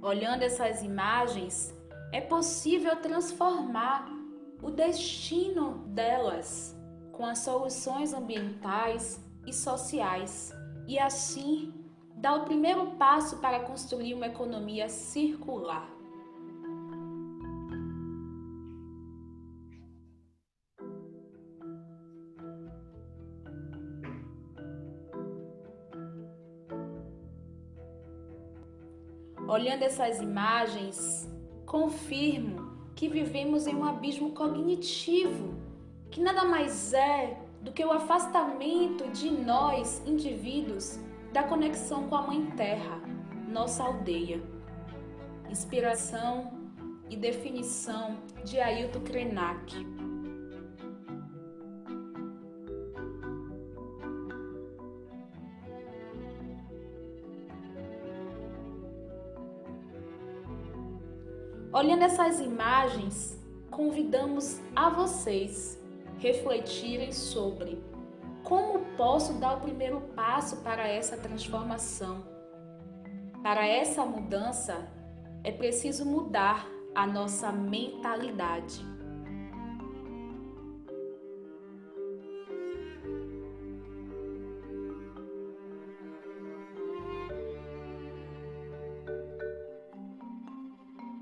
Olhando essas imagens, é possível transformar o destino delas com as soluções ambientais e sociais e assim dar o primeiro passo para construir uma economia circular. Olhando essas imagens, confirmo que vivemos em um abismo cognitivo, que nada mais é do que o afastamento de nós, indivíduos, da conexão com a Mãe Terra, nossa aldeia. Inspiração e definição de Ailton Krenak. Olhando essas imagens, convidamos a vocês refletirem sobre como posso dar o primeiro passo para essa transformação. Para essa mudança, é preciso mudar a nossa mentalidade.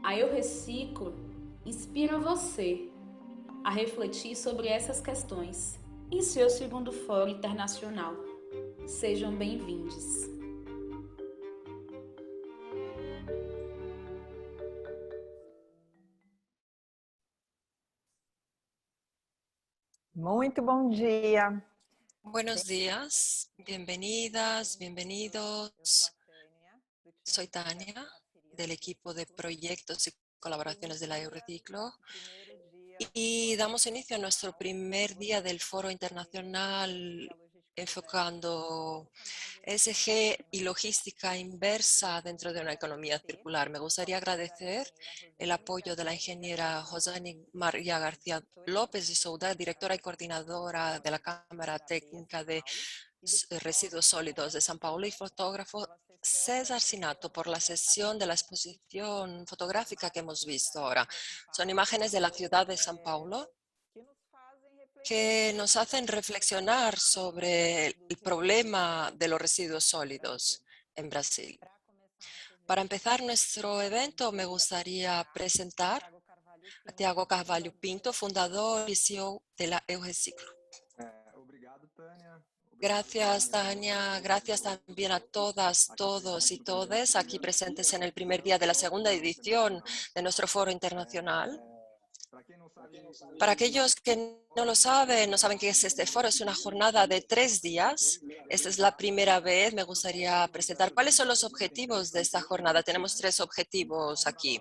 A Eu Reciclo inspira você a refletir sobre essas questões em seu segundo Fórum Internacional. Sejam bem-vindos. Muito bom dia. Buenos días, bienvenidas, bienvenidos. Soy Tania, del equipo de proyectos y colaboraciones de la Eureciclo, y damos inicio a nuestro primer día del Foro Internacional enfocando ESG y logística inversa dentro de una economía circular. Me gustaría agradecer el apoyo de la ingeniera José María García López de Souda, directora y coordinadora de la Cámara Técnica de Residuos Sólidos de São Paulo, y fotógrafo César Sinato por la sesión de la exposición fotográfica que hemos visto ahora. Son imágenes de la ciudad de São Paulo que nos hacen reflexionar sobre el problema de los residuos sólidos en Brasil. Para empezar nuestro evento, me gustaría presentar a Tiago Carvalho Pinto, fundador y CEO de la Eu Reciclo. Gracias, Tania. Gracias también a todas, todos y todes aquí presentes en el primer día de la segunda edición de nuestro foro internacional. Para aquellos que no lo saben, no saben qué es este foro, es una jornada de 3 días. Esta es la primera vez. Me gustaría presentar cuáles son los objetivos de esta jornada. Tenemos 3 objetivos aquí.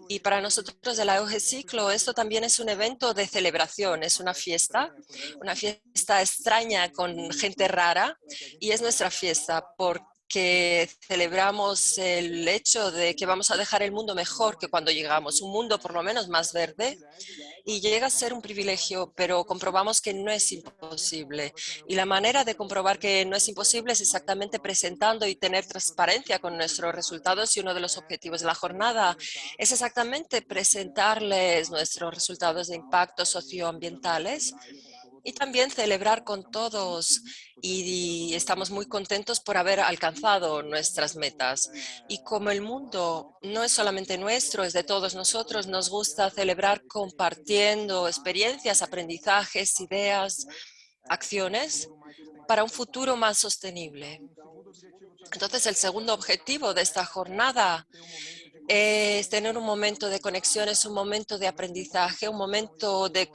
Y para nosotros de la Eu Reciclo, esto también es un evento de celebración, es una fiesta extraña con gente rara, y es nuestra fiesta porque celebramos el hecho de que vamos a dejar el mundo mejor que cuando llegamos, un mundo por lo menos más verde, y llega a ser un privilegio, pero comprobamos que no es imposible. Y la manera de comprobar que no es imposible es exactamente presentando y tener transparencia con nuestros resultados, y uno de los objetivos de la jornada es exactamente presentarles nuestros resultados de impacto socioambientales y también celebrar con todos, y estamos muy contentos por haber alcanzado nuestras metas. Y como el mundo no es solamente nuestro, es de todos nosotros, nos gusta celebrar compartiendo experiencias, aprendizajes, ideas, acciones para un futuro más sostenible. Entonces, el segundo objetivo de esta jornada es tener un momento de conexión, es un momento de aprendizaje, un momento de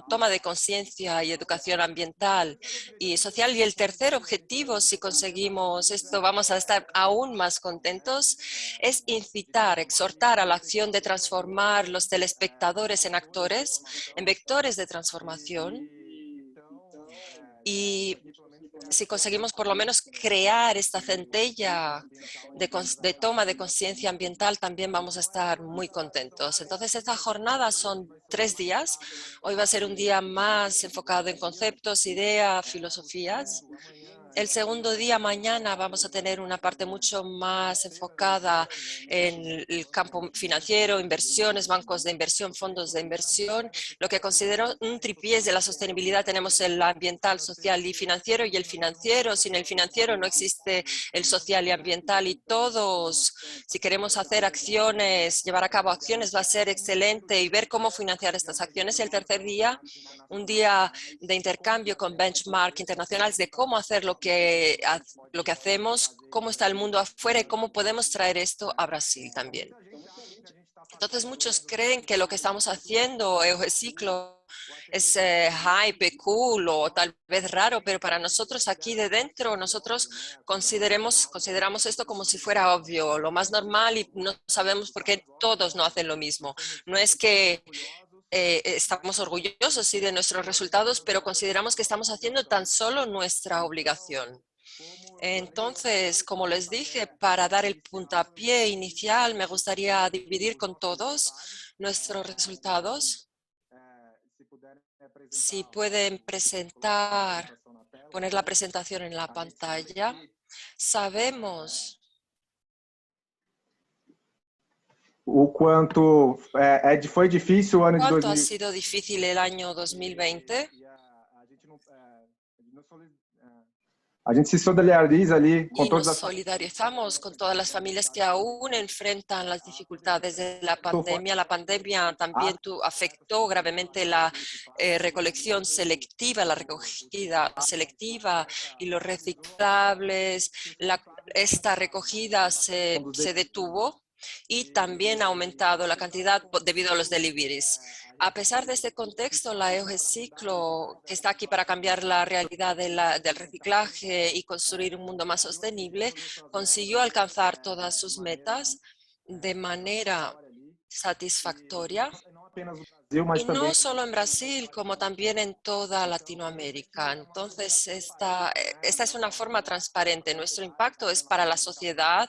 toma de conciencia y educación ambiental y social. Y el tercer objetivo, si conseguimos esto, vamos a estar aún más contentos, es incitar, exhortar a la acción de transformar los telespectadores en actores, en vectores de transformación. Y si conseguimos por lo menos crear esta centella de toma de conciencia ambiental, también vamos a estar muy contentos. Entonces, esta jornada son 3 días. Hoy va a ser un día más enfocado en conceptos, ideas, filosofías. El segundo día, mañana, vamos a tener una parte mucho más enfocada en el campo financiero, inversiones, bancos de inversión, fondos de inversión. Lo que considero un tripié de la sostenibilidad, tenemos el ambiental, social y financiero, y el financiero. Sin el financiero no existe el social y ambiental, y todos, si queremos hacer acciones, llevar a cabo acciones, va a ser excelente, y ver cómo financiar estas acciones. Y el tercer día, un día de intercambio con benchmark internacionales de cómo hacer lo que hacemos, cómo está el mundo afuera y cómo podemos traer esto a Brasil también. Entonces muchos creen que lo que estamos haciendo, Ciclo, es hype, cool o tal vez raro, pero para nosotros aquí de dentro, nosotros consideramos esto como si fuera obvio, lo más normal, y no sabemos por qué todos no hacen lo mismo. No es que estamos orgullosos sí, de nuestros resultados, pero consideramos que estamos haciendo tan solo nuestra obligación. Entonces, como les dije, para dar el puntapié inicial, me gustaría dividir con todos nuestros resultados. Si pueden poner la presentación en la pantalla. Sabemos foi difícil o ano de cuánto ha 2000. sido difícil el año 2020. A gente se solidariza ali com Y nos todas as solidarizamos con todas las familias que aún enfrentan las dificultades de la pandemia. La pandemia también afectó gravemente la recolección selectiva, la recogida selectiva y los reciclables. Esta recogida se detuvo y también ha aumentado la cantidad debido a los deliveries. A pesar de este contexto, la Ciclo, que está aquí para cambiar la realidad del reciclaje y construir un mundo más sostenible, consiguió alcanzar todas sus metas de manera satisfactoria. Y no solo en Brasil, como también en toda Latinoamérica. Entonces, esta es una forma transparente. Nuestro impacto es para la sociedad.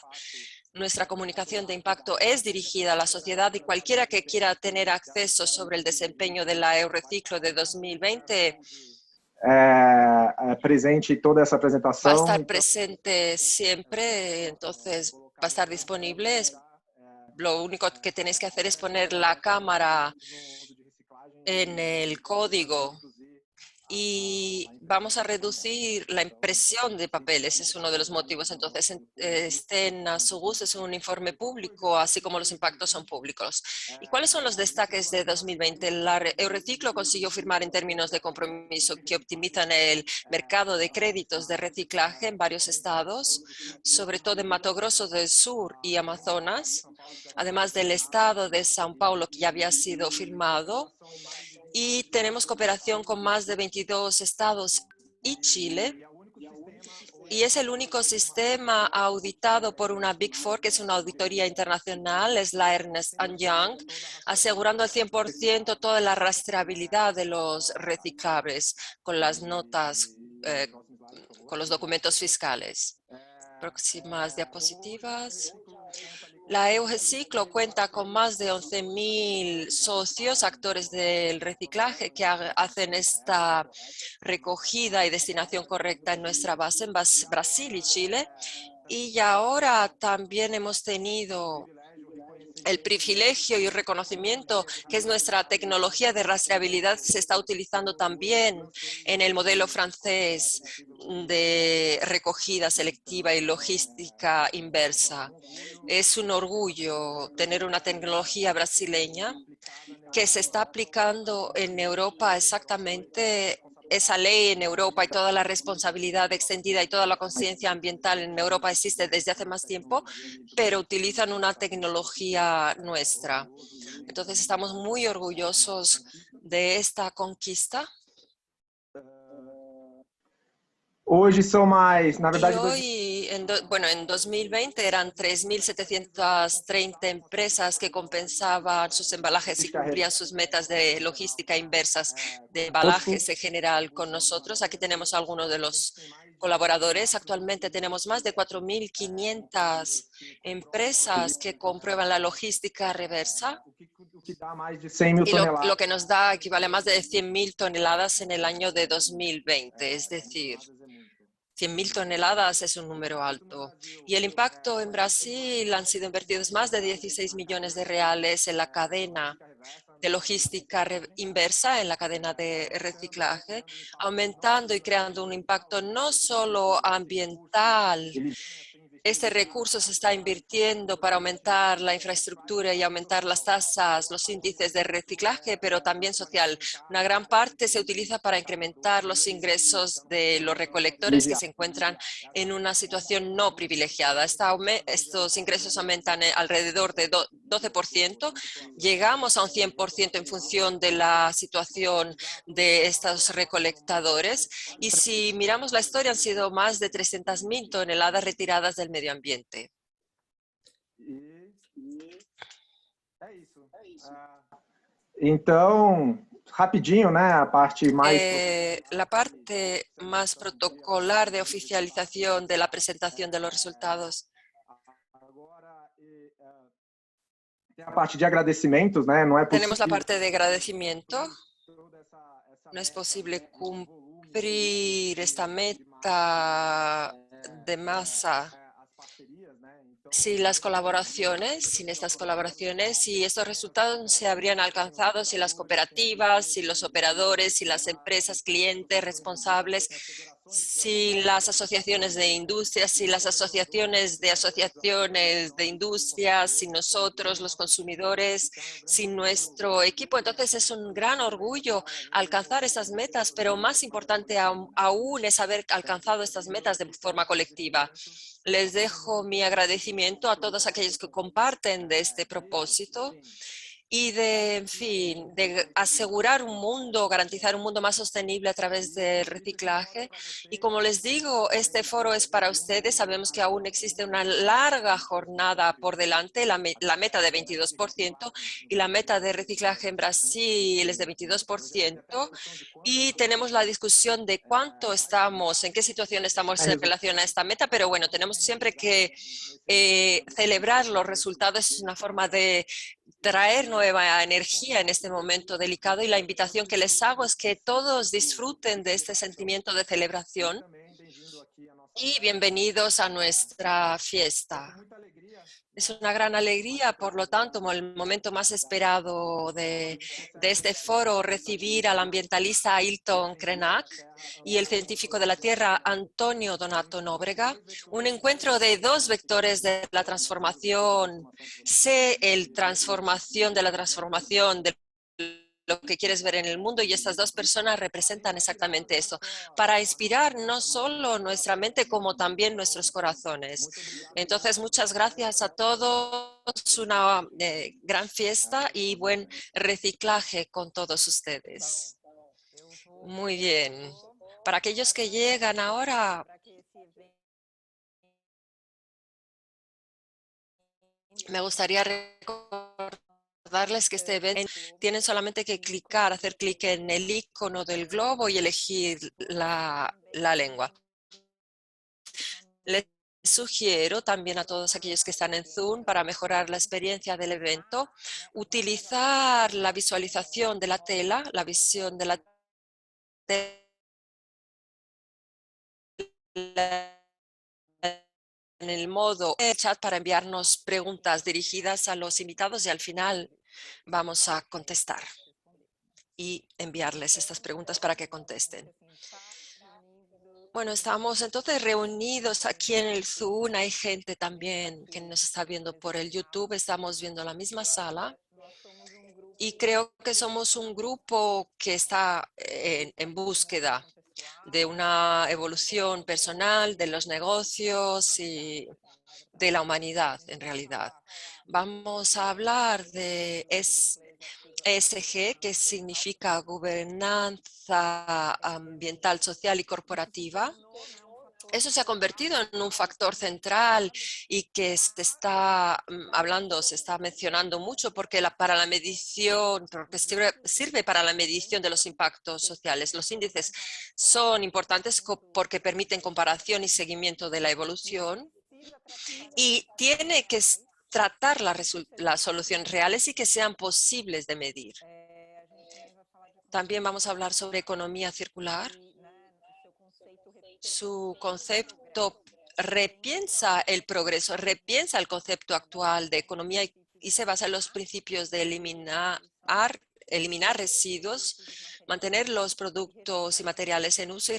Nuestra comunicación de impacto es dirigida a la sociedad, y cualquiera que quiera tener acceso sobre el desempeño de la Eurociclo de 2020 presente toda essa va a apresentação. estar presente siempre, entonces va a estar disponible. Lo único que tenéis que hacer es poner la cámara en el código y vamos a reducir la impresión de papeles, es uno de los motivos. Entonces, estén a su gusto, es un informe público, así como los impactos son públicos. ¿Y cuáles son los destaques de 2020? La Eurociclo consiguió firmar en términos de compromiso que optimizan el mercado de créditos de reciclaje en varios estados, sobre todo en Mato Grosso del Sur y Amazonas, además del estado de São Paulo, que ya había sido firmado. Y tenemos cooperación con más de 22 estados y Chile. Y es el único sistema auditado por una Big Four, que es una auditoría internacional, es la Ernst Young, asegurando al 100% toda la rastreabilidad de los reciclables con las notas, con los documentos fiscales. Próximas diapositivas. La Ciclo cuenta con más de 11.000 socios, actores del reciclaje, que hacen esta recogida y destinación correcta en nuestra base en Brasil y Chile. Y ahora también hemos tenido el privilegio y reconocimiento que es nuestra tecnología de rastreabilidad se está utilizando también en el modelo francés de recogida selectiva y logística inversa. Es un orgullo tener una tecnología brasileña que se está aplicando en Europa exactamente. Esa ley en Europa y toda la responsabilidad extendida y toda la conciencia ambiental en Europa existe desde hace más tiempo, pero utilizan una tecnología nuestra. Entonces estamos muy orgullosos de esta conquista. Hoje são mais, na Y verdade, hoy, en 2020 eran 3.730 empresas que compensaban sus embalajes y cumplían sus metas de logística inversas de embalajes en general con nosotros. Aquí tenemos algunos de los colaboradores. Actualmente tenemos más de 4.500 empresas que comprueban la logística reversa. que dá mais de 100.000 Y toneladas. lo que nos da equivale a más de 100.000 toneladas en el año de 2020, es decir, 100.000 toneladas es un número alto. Y el impacto en Brasil han sido invertidos más de 16 millones de reales en la cadena de logística inversa, en la cadena de reciclaje, aumentando y creando un impacto no solo ambiental. Este recurso se está invirtiendo para aumentar la infraestructura y aumentar las tasas, los índices de reciclaje, pero también social. Una gran parte se utiliza para incrementar los ingresos de los recolectores que se encuentran en una situación no privilegiada. Estos ingresos aumentan alrededor de 12%. Llegamos a un 100% en función de la situación de estos recolectadores. Y si miramos la historia, han sido más de 300.000 toneladas retiradas del medio ambiente. Então, rapidinho, né? A parte mais. La parte más protocolar de oficialización de la presentación de los resultados. A parte de agradecimentos, né? Não é Tenemos la possível. parte de agradecimiento. No es posible cumplir esta meta de masa sin las colaboraciones, sin estas colaboraciones, si estos resultados no se habrían alcanzado si las cooperativas, si los operadores, si las empresas, clientes, responsables, si las asociaciones de industrias, si las asociaciones de industrias, si nosotros, los consumidores, si nuestro equipo. Entonces es un gran orgullo alcanzar esas metas, pero más importante aún es haber alcanzado estas metas de forma colectiva. Les dejo mi agradecimiento a todos aquellos que comparten de este propósito y en fin, de asegurar un mundo, garantizar un mundo más sostenible a través del reciclaje. Y como les digo, este foro es para ustedes. Sabemos que aún existe una larga jornada por delante, la meta de 22% y la meta de reciclaje en Brasil es de 22%. Y tenemos la discusión de cuánto estamos, en qué situación estamos en relación a esta meta, pero bueno, tenemos siempre que celebrar los resultados. Es una forma de traer nueva energía en este momento delicado y la invitación que les hago es que todos disfruten de este sentimiento de celebración y bienvenidos a nuestra fiesta. Es una gran alegría, por lo tanto, como el momento más esperado de este foro, recibir al ambientalista Ailton Krenak y el científico de la Tierra Antonio Donato Nóbrega, un encuentro de dos vectores de la transformación, transformación de la transformación de lo que quieres ver en el mundo, y estas dos personas representan exactamente eso, para inspirar no solo nuestra mente como también nuestros corazones. Entonces, muchas gracias a todos, una gran fiesta y buen reciclaje con todos ustedes. Muy bien. Para aquellos que llegan ahora, me gustaría recordarles que este evento tienen solamente que hacer clic en el icono del globo y elegir la lengua. Les sugiero también a todos aquellos que están en Zoom, para mejorar la experiencia del evento, utilizar la visualización de la tela, la visión de la tela en el modo chat para enviarnos preguntas dirigidas a los invitados y al final vamos a contestar y enviarles estas preguntas para que contesten. Bueno, estamos entonces reunidos aquí en el Zoom. Hay gente también que nos está viendo por el YouTube. Estamos viendo la misma sala. Y creo que somos un grupo que está en búsqueda de una evolución personal, de los negocios y de la humanidad, en realidad. Vamos a hablar de ESG, que significa gobernanza ambiental, social y corporativa. Eso se ha convertido en un factor central y que se está hablando, se está mencionando mucho porque sirve para la medición de los impactos sociales. Los índices son importantes porque permiten comparación y seguimiento de la evolución y tiene que tratar las soluciones reales y que sean posibles de medir. También vamos a hablar sobre economía circular. Su concepto repiensa el progreso, repiensa el concepto actual de economía y se basa en los principios de eliminar residuos, mantener los productos y materiales en uso y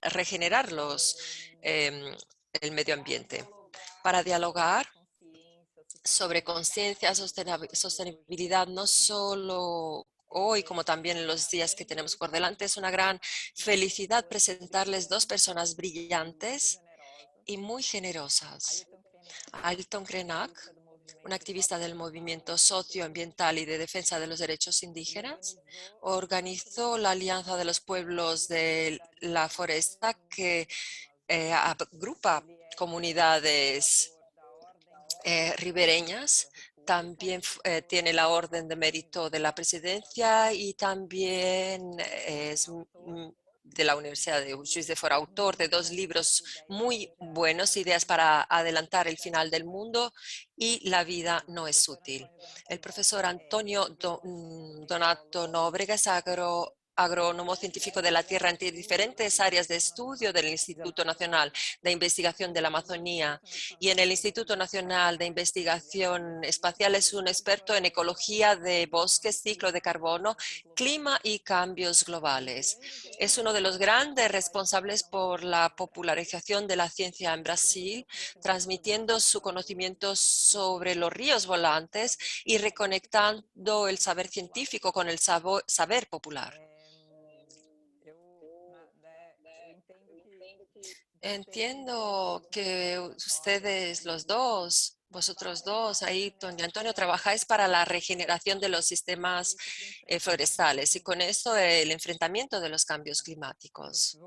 regenerarlos, el medio ambiente. Para dialogar sobre conciencia, sostenibilidad, no solo hoy, como también en los días que tenemos por delante, es una gran felicidad presentarles dos personas brillantes y muy generosas. Ailton Krenak, un activista del movimiento socioambiental y de defensa de los derechos indígenas, organizó la Alianza de los Pueblos de la Foresta, que agrupa comunidades ribereñas. También tiene la Orden de Mérito de la Presidencia y también es de la Universidad de Juiz de Fora, autor de 2 libros muy buenos, Ideas para adelantar el final del mundo y La vida no es útil. El profesor Antonio Donato Nóbrega es agrónomo científico de la tierra en diferentes áreas de estudio del Instituto Nacional de Investigación de la Amazonía y en el Instituto Nacional de Investigación Espacial es un experto en ecología de bosques, ciclo de carbono, clima y cambios globales. Es uno de los grandes responsables por la popularización de la ciencia en Brasil, transmitiendo su conocimiento sobre los ríos volantes y reconectando el saber científico con el saber popular. Entiendo que ustedes los dos, vosotros dos, Ailton y Antonio, trabajáis para la regeneración de los sistemas forestales y con esto el enfrentamiento de los cambios climáticos.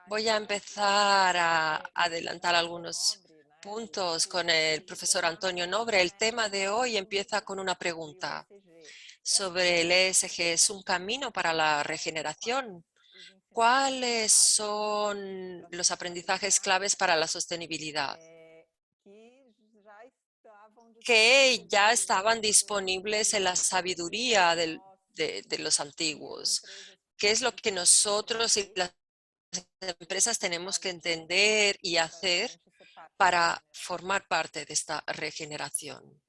Voy a empezar a adelantar algunos puntos con el profesor Antonio Nobre. El tema de hoy empieza con una pregunta sobre el ESG. ¿Es un camino para la regeneración? ¿Cuáles son los aprendizajes claves para la sostenibilidad? Que ya estaban disponibles en la sabiduría de los antiguos. ¿Qué es lo que nosotros y las empresas tenemos que entender y hacer para formar parte de esta regeneración?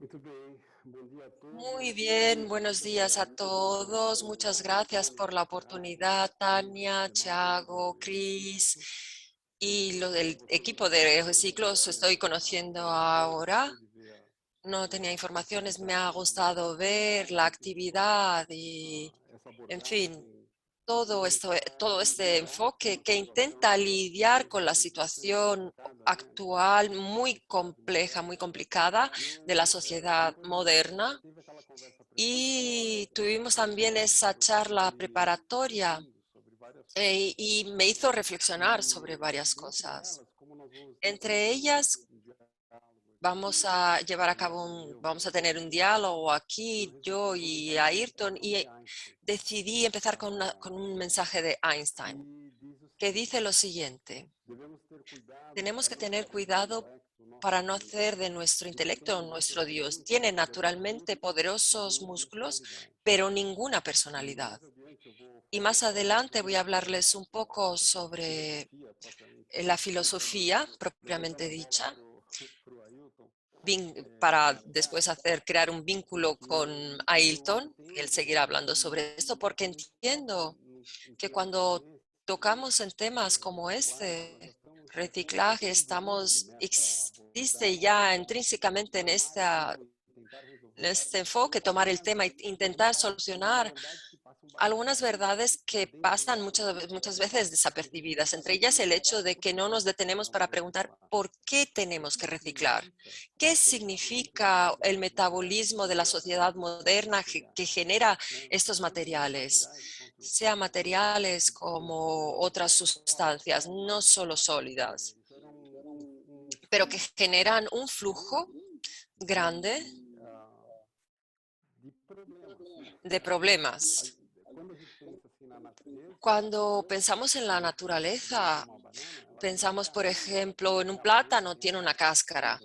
Muy bien, buenos días a todos. Muchas gracias por la oportunidad, Tania, Thiago, Chris y lo del equipo de Reciclos. Estoy conociendo ahora. No tenía informaciones, me ha gustado ver la actividad y, en fin, todo este enfoque que intenta lidiar con la situación actual muy compleja, muy complicada de la sociedad moderna. Y tuvimos también esa charla preparatoria y me hizo reflexionar sobre varias cosas. Entre ellas, vamos a tener un diálogo aquí, yo y Ayrton, y decidí empezar con un mensaje de Einstein, que dice lo siguiente: tenemos que tener cuidado para no hacer de nuestro intelecto nuestro Dios. Tiene naturalmente poderosos músculos, pero ninguna personalidad. Y más adelante voy a hablarles un poco sobre la filosofía propiamente dicha, para después crear un vínculo con Ailton. Él seguirá hablando sobre esto porque entiendo que cuando tocamos en temas como este, reciclaje, existe ya intrínsecamente en este enfoque, tomar el tema e intentar solucionar algunas verdades que pasan muchas veces desapercibidas, entre ellas el hecho de que no nos detenemos para preguntar por qué tenemos que reciclar, qué significa el metabolismo de la sociedad moderna que genera estos materiales, sea materiales como otras sustancias, no solo sólidas, pero que generan un flujo grande de problemas. Cuando pensamos en la naturaleza, pensamos, por ejemplo, en un plátano, tiene una cáscara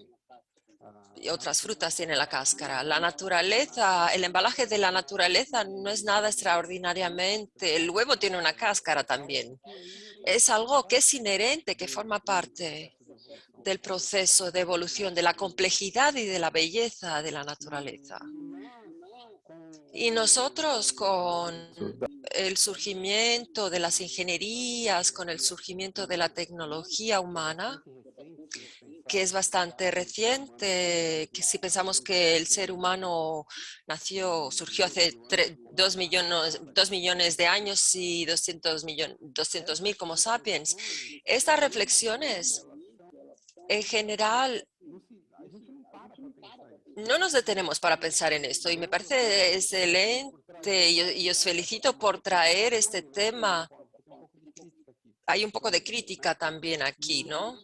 y otras frutas tienen la cáscara. La naturaleza, el embalaje de la naturaleza no es nada extraordinariamente. El huevo tiene una cáscara también. es algo que es inherente, que forma parte del proceso de evolución, de la complejidad y de la belleza de la naturaleza. Y nosotros con el surgimiento de las ingenierías, con el surgimiento de la tecnología humana, que es bastante reciente, que si pensamos que el ser humano surgió hace 2 millones de años y 200.000 como sapiens, estas reflexiones en general no nos detenemos para pensar en esto y me parece excelente y os felicito por traer este tema. Hay un poco de crítica también aquí, ¿no?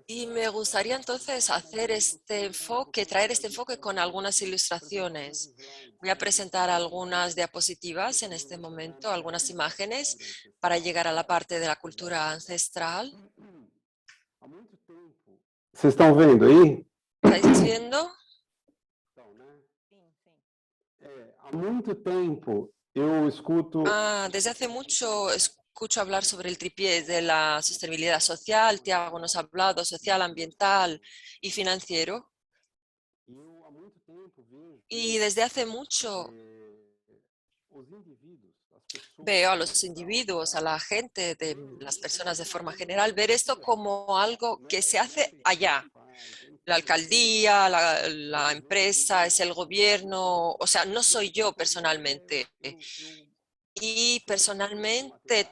Y me gustaría entonces hacer este enfoque, traer este enfoque con algunas ilustraciones. Voy a presentar algunas diapositivas en este momento, algunas imágenes para llegar a la parte de la cultura ancestral. Vocês estão vendo aí? ¿Estáis viendo? Há muito tempo eu escuto Desde hace mucho escucho hablar sobre el tripié de la sostenibilidad social. Tiago nos ha hablado social, ambiental y financiero. Y desde hace mucho veo a los individuos, a la gente, las personas de forma general, ver esto como algo que se hace allá. La alcaldía, la empresa, es el gobierno, o sea, no soy yo personalmente. Y personalmente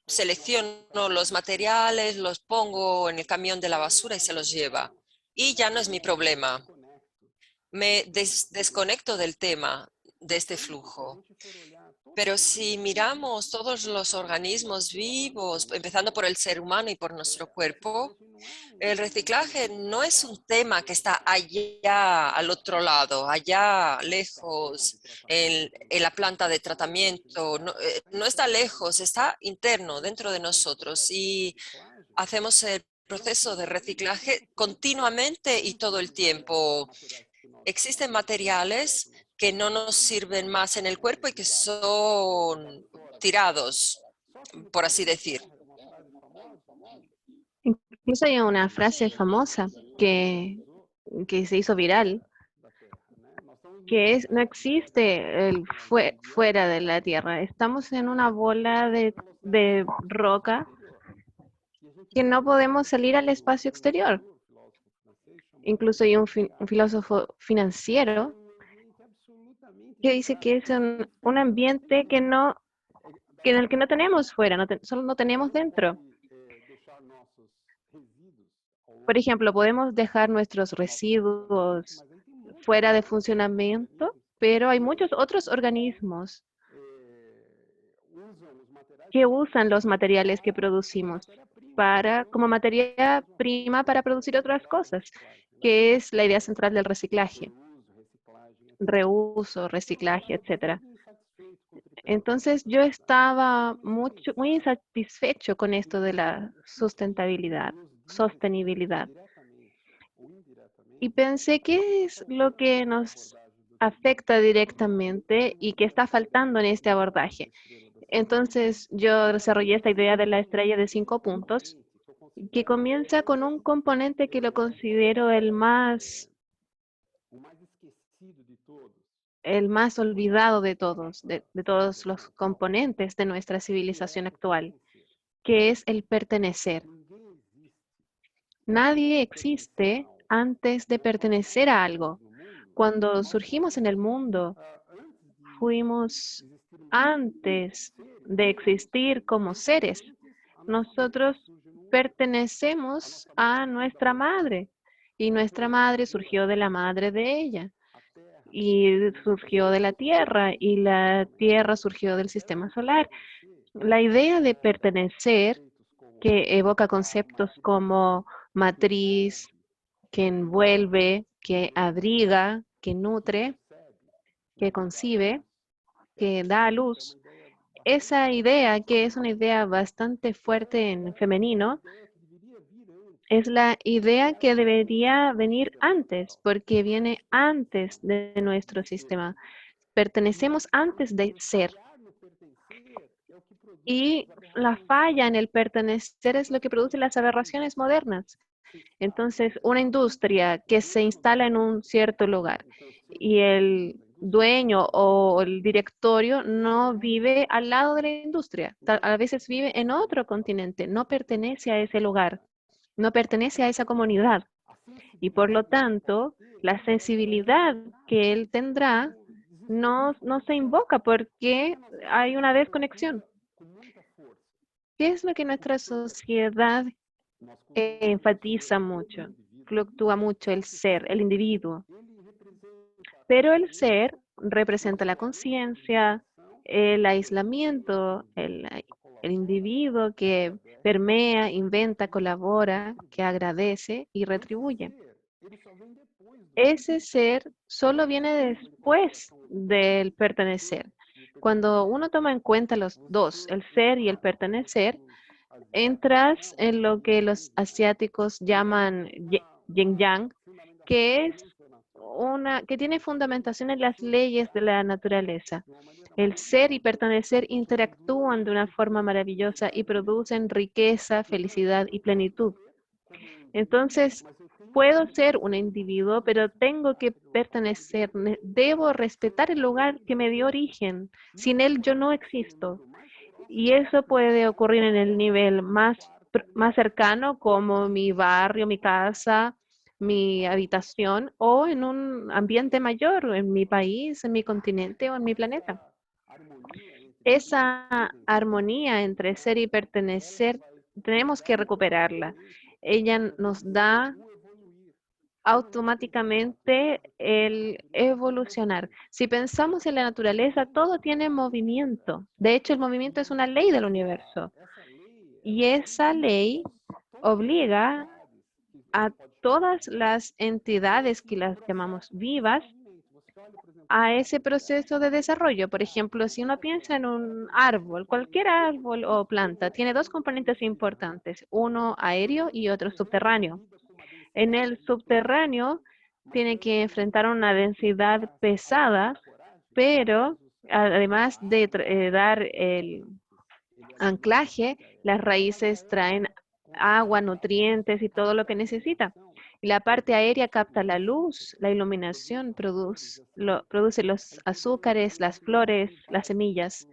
selecciono los materiales, los pongo en el camión de la basura y se los lleva. Y ya no es mi problema. Me desconecto del tema, de este flujo. Pero si miramos todos los organismos vivos, empezando por el ser humano y por nuestro cuerpo, el reciclaje no es un tema que está allá al otro lado, allá lejos, en la planta de tratamiento. No, no está lejos, está interno, dentro de nosotros. Y hacemos el proceso de reciclaje continuamente y todo el tiempo. Existen materiales que no nos sirven más en el cuerpo y que son tirados, por así decir. Incluso hay una frase famosa que se hizo viral, que es, no existe el fuera de la Tierra. Estamos en una bola de roca que no podemos salir al espacio exterior. Incluso hay un filósofo financiero que dice que es un ambiente en el que no tenemos fuera, solo no tenemos dentro. Por ejemplo, podemos dejar nuestros residuos fuera de funcionamiento, pero hay muchos otros organismos que usan los materiales que producimos como materia prima para producir otras cosas, que es la idea central del reciclaje, reuso, reciclaje, etcétera. Entonces yo estaba muy insatisfecho con esto de la sostenibilidad. Y pensé, ¿qué es lo que nos afecta directamente y que está faltando en este abordaje? Entonces yo desarrollé esta idea de la estrella de 5 puntos, que comienza con un componente que lo considero el más olvidado de todos, de todos los componentes de nuestra civilización actual, que es el pertenecer. Nadie existe antes de pertenecer a algo. Cuando surgimos en el mundo, fuimos antes de existir como seres. Nosotros pertenecemos a nuestra madre y nuestra madre surgió de la madre de ella y surgió de la Tierra y la Tierra surgió del sistema solar. La idea de pertenecer, que evoca conceptos como matriz, que envuelve, que abriga, que nutre, que concibe, que da a luz. Esa idea, que es una idea bastante fuerte en femenino, es la idea que debería venir antes, porque viene antes de nuestro sistema. Pertenecemos antes de ser. Y la falla en el pertenecer es lo que produce las aberraciones modernas. Entonces, una industria que se instala en un cierto lugar y el dueño o el directorio no vive al lado de la industria, a veces vive en otro continente, no pertenece a ese lugar, no pertenece a esa comunidad y por lo tanto la sensibilidad que él tendrá no se invoca porque hay una desconexión. ¿Qué es lo que nuestra sociedad enfatiza mucho? Fluctúa mucho el ser, el individuo. Pero el ser representa la conciencia, el aislamiento, el individuo que permea, inventa, colabora, que agradece y retribuye. Ese ser solo viene después del pertenecer. Cuando uno toma en cuenta los dos, el ser y el pertenecer, entras en lo que los asiáticos llaman yin yang, que es que tiene fundamentación en las leyes de la naturaleza. El ser y pertenecer interactúan de una forma maravillosa y producen riqueza, felicidad y plenitud. Entonces, puedo ser un individuo, pero tengo que pertenecer, debo respetar el lugar que me dio origen. Sin él yo no existo. Y eso puede ocurrir en el nivel más cercano, como mi barrio, mi casa, mi habitación, o en un ambiente mayor, en mi país, en mi continente o en mi planeta. Esa armonía entre ser y pertenecer, tenemos que recuperarla. Ella nos da automáticamente el evolucionar. Si pensamos en la naturaleza, todo tiene movimiento. De hecho, el movimiento es una ley del universo. Y esa ley obliga a todas las entidades que las llamamos vivas a ese proceso de desarrollo. Por ejemplo, si uno piensa en un árbol, cualquier árbol o planta, tiene dos componentes importantes, uno aéreo y otro subterráneo. En el subterráneo tiene que enfrentar una densidad pesada, pero además de dar el anclaje, las raíces traen agua, nutrientes y todo lo que necesita. Y la parte aérea capta la luz, la iluminación, produce los azúcares, las flores, las semillas.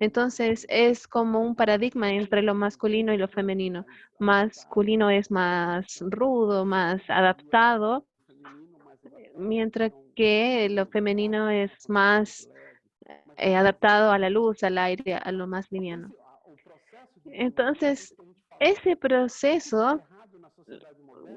Entonces es como un paradigma entre lo masculino y lo femenino. Masculino es más rudo, más adaptado, mientras que lo femenino es más adaptado a la luz, al aire, a lo más liviano. Entonces, ese proceso,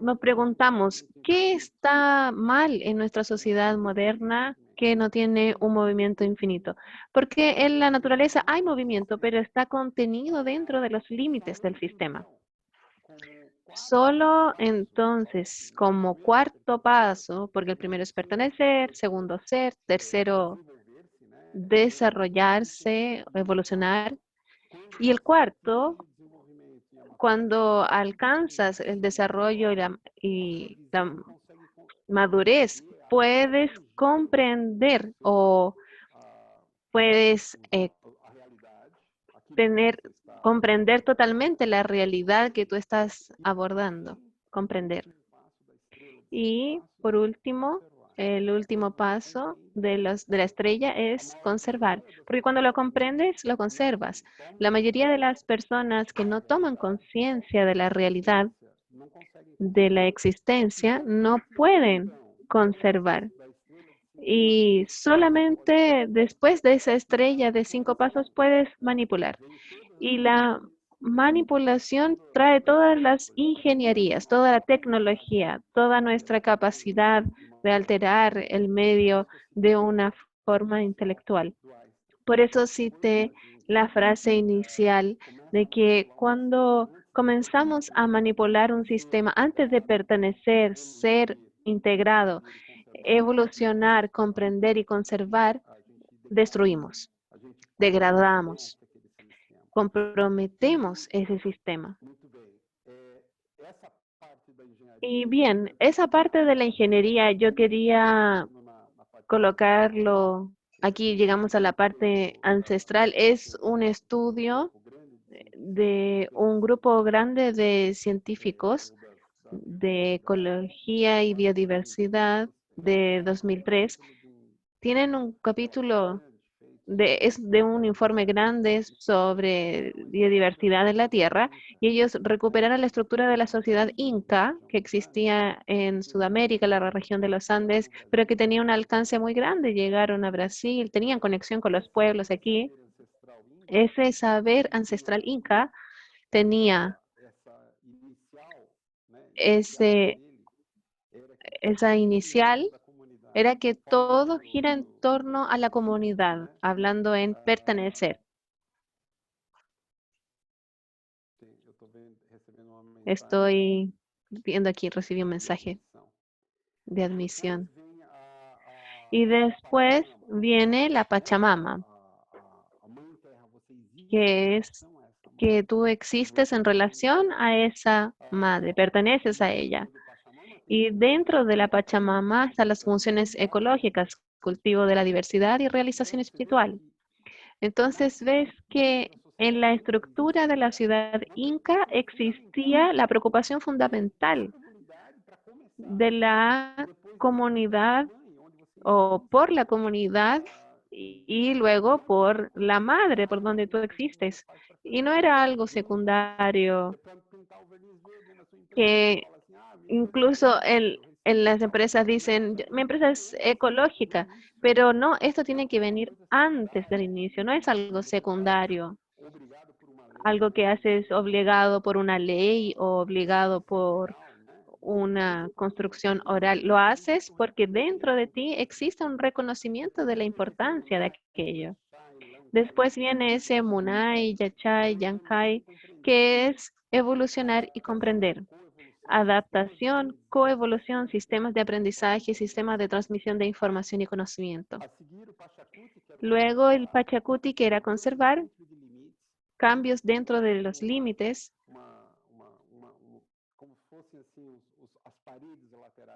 nos preguntamos, ¿qué está mal en nuestra sociedad moderna que no tiene un movimiento infinito? Porque en la naturaleza hay movimiento, pero está contenido dentro de los límites del sistema. Solo entonces, como cuarto paso, porque el primero es pertenecer, segundo ser, tercero desarrollarse, evolucionar, y el cuarto, cuando alcanzas el desarrollo y la madurez, puedes comprender o puedes comprender totalmente la realidad que tú estás abordando, comprender. Y por último, el último paso de la estrella es conservar, porque cuando lo comprendes, lo conservas. La mayoría de las personas que no toman conciencia de la realidad, de la existencia, no pueden conservar. Y solamente después de esa estrella de 5 pasos puedes manipular. Y la manipulación trae todas las ingenierías, toda la tecnología, toda nuestra capacidad de alterar el medio de una forma intelectual. Por eso cité la frase inicial de que cuando comenzamos a manipular un sistema antes de pertenecer, ser integrado, evolucionar, comprender y conservar, destruimos, degradamos, comprometemos ese sistema. Y bien, esa parte de la ingeniería yo quería colocarlo, aquí llegamos a la parte ancestral, es un estudio de un grupo grande de científicos de ecología y biodiversidad de 2003. Tienen un capítulo es de un informe grande sobre biodiversidad en la Tierra, y ellos recuperaron la estructura de la sociedad inca que existía en Sudamérica, la región de los Andes, pero que tenía un alcance muy grande. Llegaron a Brasil, tenían conexión con los pueblos aquí. Ese saber ancestral inca tenía esa inicial, era que todo gira en torno a la comunidad, hablando en pertenecer. Estoy viendo aquí, recibí un mensaje de admisión. Y después viene la Pachamama, que es que tú existes en relación a esa madre, perteneces a ella. Y dentro de la Pachamama están las funciones ecológicas, cultivo de la diversidad y realización espiritual. Entonces ves que en la estructura de la ciudad inca existía la preocupación fundamental de la comunidad o por la comunidad y luego por la madre, por donde tú existes. Y no era algo secundario que incluso en las empresas dicen, mi empresa es ecológica, pero no, esto tiene que venir antes del inicio, no es algo secundario, algo que haces obligado por una ley o obligado por una construcción oral. Lo haces porque dentro de ti existe un reconocimiento de la importancia de aquello. Después viene ese Munai, Yachai, Yankai, que es evolucionar y comprender. Adaptación, coevolución, sistemas de aprendizaje, sistemas de transmisión de información y conocimiento. Luego el Pachacuti, que era conservar cambios dentro de los límites.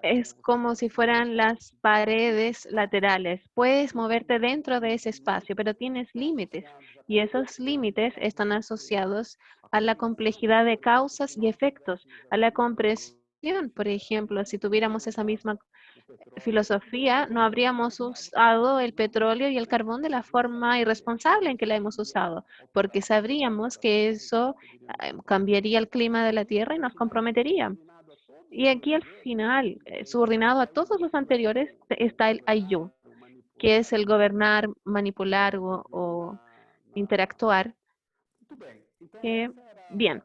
Es como si fueran las paredes laterales. Puedes moverte dentro de ese espacio, pero tienes límites. Y esos límites están asociados a la complejidad de causas y efectos, a la comprensión. Por ejemplo, si tuviéramos esa misma filosofía, no habríamos usado el petróleo y el carbón de la forma irresponsable en que la hemos usado, porque sabríamos que eso cambiaría el clima de la Tierra y nos comprometería. Y aquí al final, subordinado a todos los anteriores, está el Ayu, que es el gobernar, manipular o interactuar. Bien,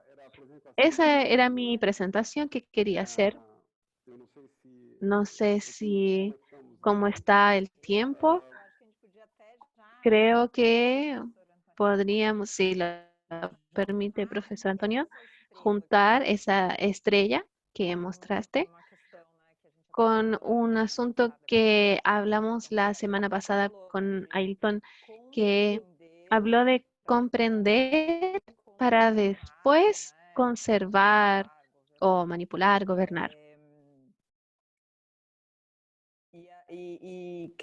esa era mi presentación que quería hacer. No sé si cómo está el tiempo. Creo que podríamos, si lo permite, profesor Antonio, juntar esa estrella que mostraste con un asunto que hablamos la semana pasada con Ailton, que habló de comprender para después conservar o manipular, gobernar. Y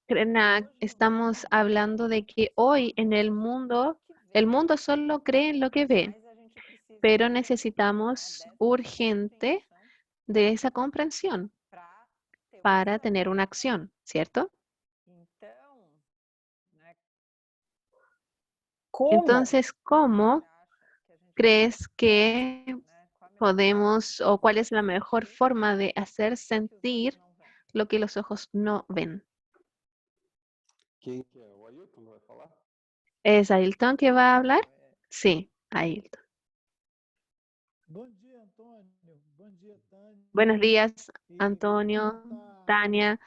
Krenak, estamos hablando de que hoy en el mundo solo cree en lo que ve, pero necesitamos urgente de esa comprensión para tener una acción, ¿cierto? Entonces, ¿cómo crees que podemos o cuál es la mejor forma de hacer sentir lo que los ojos no ven? ¿Es Ailton que va a hablar? Sí, Ailton. Buenos días, Antonio, Tania.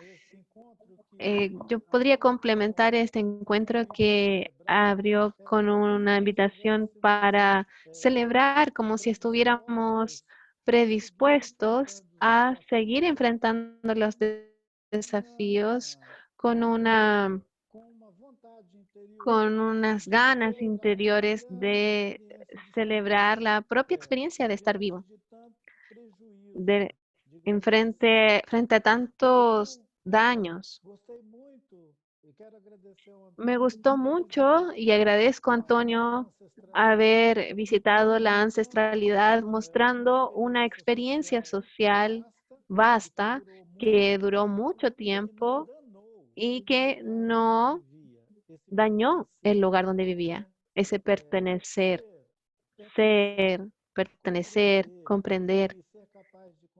Yo podría complementar este encuentro que abrió con una invitación para celebrar como si estuviéramos predispuestos a seguir enfrentando los desafíos con unas ganas interiores de celebrar la propia experiencia de estar vivo, frente a tantos daños. Me gustó mucho y agradezco a Antonio haber visitado la ancestralidad mostrando una experiencia social vasta que duró mucho tiempo y que no dañó el lugar donde vivía. Ese pertenecer, ser, pertenecer, comprender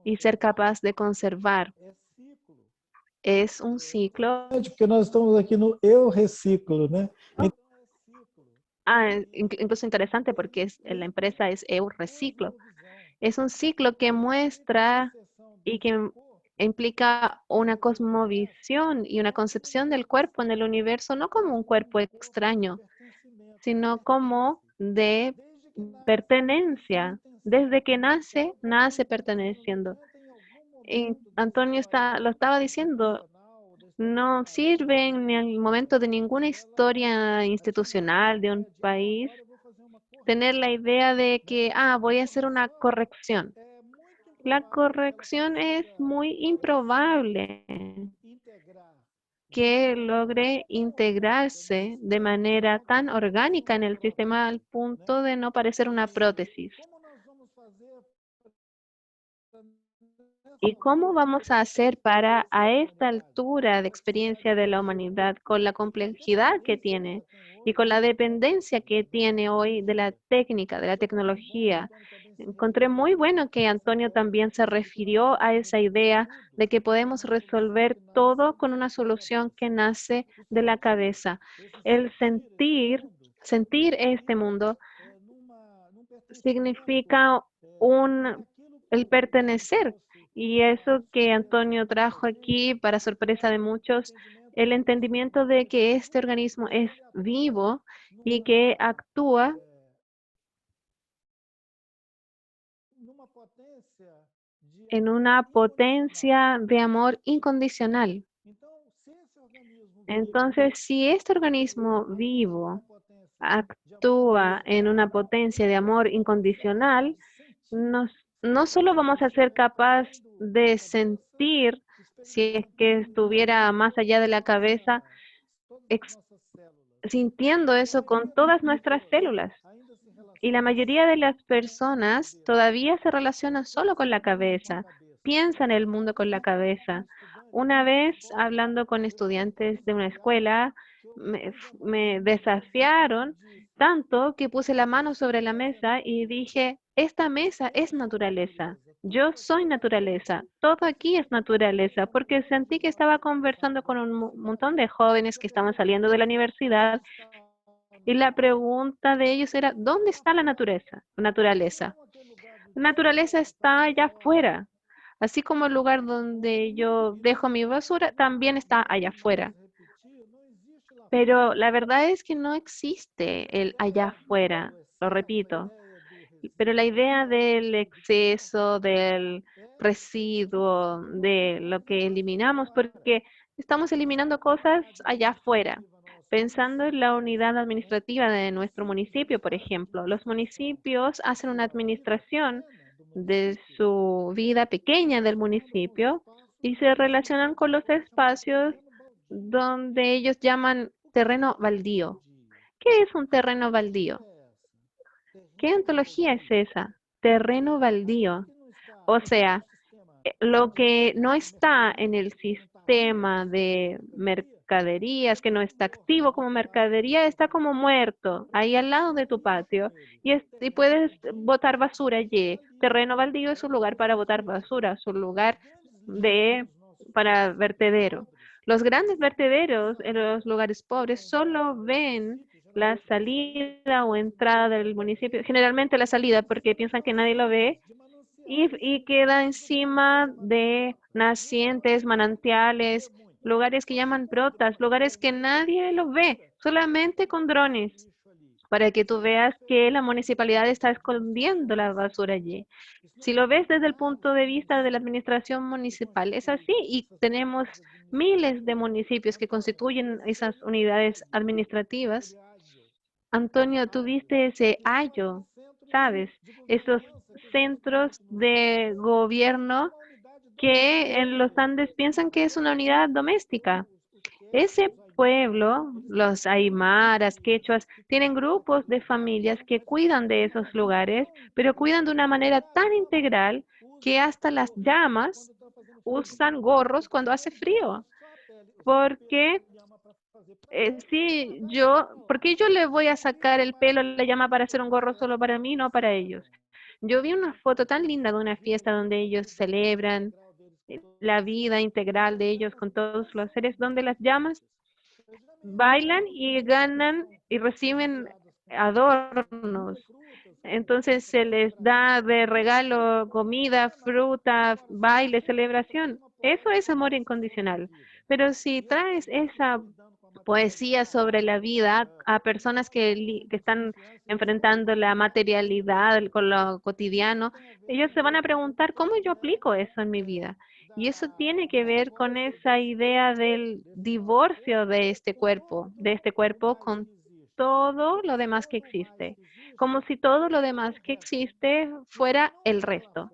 y ser capaz de conservar. Es un ciclo. Porque nós estamos aqui no Eu Reciclo, né? Incluso interesante porque la empresa es Eu Reciclo. Es un ciclo que muestra y que implica una cosmovisión y una concepción del cuerpo en el universo, no como un cuerpo extraño, sino como de pertenencia. Desde que nace perteneciendo. Y Antonio lo estaba diciendo, no sirve en el momento de ninguna historia institucional de un país tener la idea de que, voy a hacer una corrección. La corrección es muy improbable que logre integrarse de manera tan orgánica en el sistema al punto de no parecer una prótesis. ¿Y cómo vamos a hacer para, a esta altura de experiencia de la humanidad, con la complejidad que tiene y con la dependencia que tiene hoy de la técnica, de la tecnología? Encontré muy bueno que Antonio también se refirió a esa idea de que podemos resolver todo con una solución que nace de la cabeza. El sentir este mundo significa el pertenecer. Y eso que Antonio trajo aquí, para sorpresa de muchos, el entendimiento de que este organismo es vivo y que actúa en una potencia de amor incondicional. Entonces, si este organismo vivo actúa en una potencia de amor incondicional, no solo vamos a ser capaz de sentir, si es que estuviera más allá de la cabeza, sintiendo eso con todas nuestras células. Y la mayoría de las personas todavía se relacionan solo con la cabeza, piensan el mundo con la cabeza. Una vez, hablando con estudiantes de una escuela, me desafiaron tanto que puse la mano sobre la mesa y dije, esta mesa es naturaleza. Yo soy naturaleza. Todo aquí es naturaleza, porque sentí que estaba conversando con un montón de jóvenes que estaban saliendo de la universidad y la pregunta de ellos era, ¿dónde está la naturaleza? La naturaleza está allá afuera. Así como el lugar donde yo dejo mi basura, también está allá afuera. Pero la verdad es que no existe el allá afuera, lo repito. Pero la idea del exceso, del residuo, de lo que eliminamos, porque estamos eliminando cosas allá afuera. Pensando en la unidad administrativa de nuestro municipio, por ejemplo, los municipios hacen una administración de su vida pequeña del municipio y se relacionan con los espacios donde ellos llaman terreno baldío. ¿Qué es un terreno baldío? ¿Qué ontología es esa? Terreno baldío. O sea, lo que no está en el sistema de mercaderías, que no está activo como mercadería, está como muerto, ahí al lado de tu patio. Y puedes botar basura allí. Terreno baldío es un lugar para botar basura, es un lugar para vertedero. Los grandes vertederos en los lugares pobres solo ven la salida o entrada del municipio, generalmente la salida porque piensan que nadie lo ve, y queda encima de nacientes, manantiales, lugares que llaman brotas, lugares que nadie los ve, solamente con drones, para que tú veas que la municipalidad está escondiendo la basura allí. Si lo ves desde el punto de vista de la administración municipal, es así, y tenemos miles de municipios que constituyen esas unidades administrativas. Antonio, tú viste ese ayo, ¿sabes? Esos centros de gobierno que en los Andes piensan que es una unidad doméstica. Ese pueblo, los aymaras, quechuas, tienen grupos de familias que cuidan de esos lugares, pero cuidan de una manera tan integral que hasta las llamas usan gorros cuando hace frío. Porque sí, ¿por qué yo le voy a sacar el pelo a la llama para hacer un gorro solo para mí, no para ellos? Yo vi una foto tan linda de una fiesta donde ellos celebran la vida integral de ellos con todos los seres, donde las llamas bailan y ganan y reciben adornos. Entonces se les da de regalo comida, fruta, baile, celebración. Eso es amor incondicional. Pero si traes esa poesía sobre la vida a personas que están enfrentando la materialidad con lo cotidiano, ellos se van a preguntar, ¿cómo yo aplico eso en mi vida? Y eso tiene que ver con esa idea del divorcio de este cuerpo con todo lo demás que existe, como si todo lo demás que existe fuera el resto.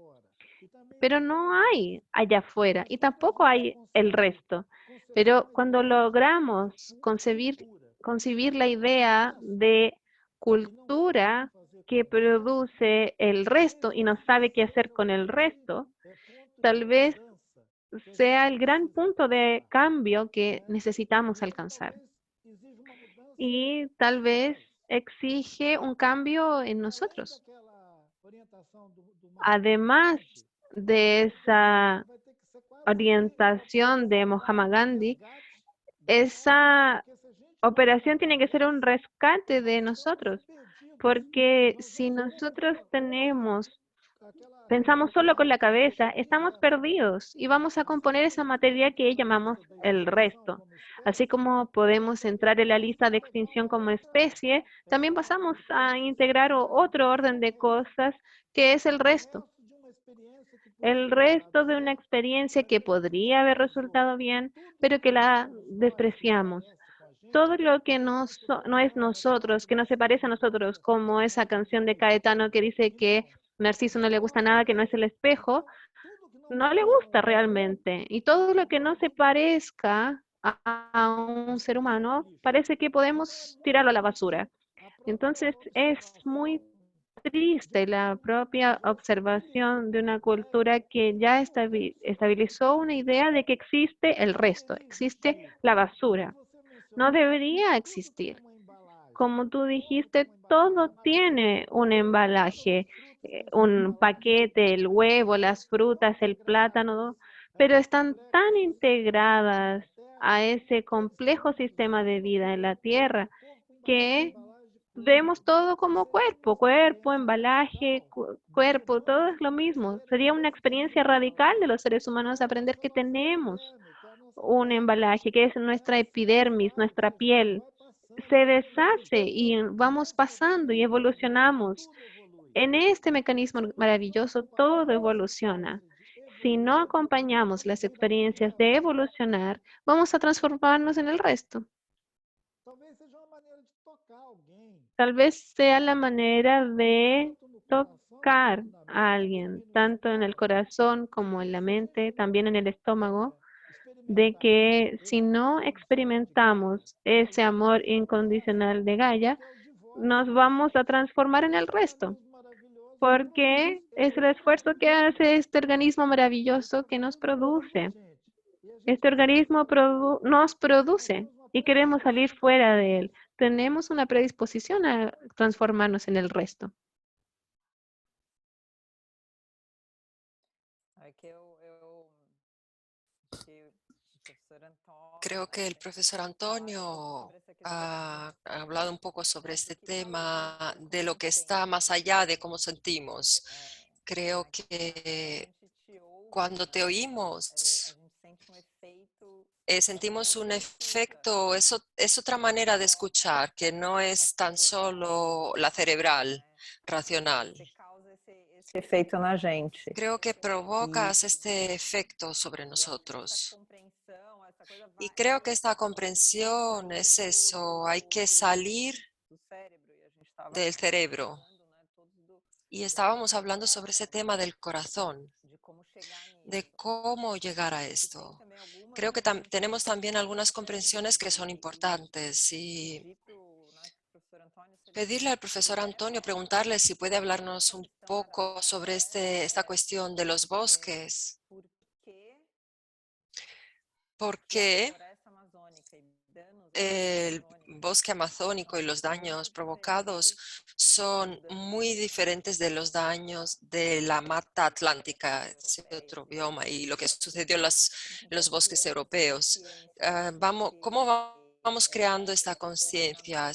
Pero no hay allá afuera y tampoco hay el resto. Pero cuando logramos concebir la idea de cultura que produce el resto y no sabe qué hacer con el resto, tal vez sea el gran punto de cambio que necesitamos alcanzar. Y tal vez exige un cambio en nosotros. Además de esa orientación de Mahatma Gandhi, esa operación tiene que ser un rescate de nosotros, porque si nosotros pensamos solo con la cabeza, estamos perdidos y vamos a componer esa materia que llamamos el resto. Así como podemos entrar en la lista de extinción como especie, también pasamos a integrar otro orden de cosas que es el resto. El resto de una experiencia que podría haber resultado bien, pero que la despreciamos. Todo lo que no es nosotros, que no se parece a nosotros, como esa canción de Caetano que dice que Narciso no le gusta nada, que no es el espejo, no le gusta realmente. Y todo lo que no se parezca a un ser humano, parece que podemos tirarlo a la basura. Entonces es muy triste la propia observación de una cultura que ya estabilizó una idea de que existe el resto, existe la basura. No debería existir. Como tú dijiste, todo tiene un embalaje, un paquete, el huevo, las frutas, el plátano, pero están tan integradas a ese complejo sistema de vida en la Tierra que vemos todo como cuerpo, embalaje, cuerpo, todo es lo mismo. Sería una experiencia radical de los seres humanos aprender que tenemos un embalaje, que es nuestra epidermis, nuestra piel. Se deshace y vamos pasando y evolucionamos. En este mecanismo maravilloso todo evoluciona. Si no acompañamos las experiencias de evolucionar, vamos a transformarnos en el resto. Tal vez sea la manera de tocar a alguien, tanto en el corazón como en la mente, también en el estómago, de que si no experimentamos ese amor incondicional de Gaia, nos vamos a transformar en el resto, porque es el esfuerzo que hace este organismo maravilloso que nos produce. Este organismo nos produce y queremos salir fuera de él. Tenemos una predisposición a transformarnos en el resto. Creo que el profesor Antonio ha hablado un poco sobre este tema de lo que está más allá de cómo sentimos. Creo que cuando te oímos, sentimos un efecto, es otra manera de escuchar, que no es tan solo la cerebral, racional. Creo que provocas este efecto sobre nosotros. Y creo que esta comprensión es eso, hay que salir del cerebro. Y estábamos hablando sobre ese tema del corazón, de cómo llegar a esto. Creo que tenemos también algunas comprensiones que son importantes y pedirle al profesor Antonio, preguntarle si puede hablarnos un poco sobre esta cuestión de los bosques. ¿Por qué el bosque amazónico y los daños provocados son muy diferentes de los daños de la mata atlántica, ese otro bioma, y lo que sucedió en los bosques europeos? ¿Cómo vamos creando esta conciencia?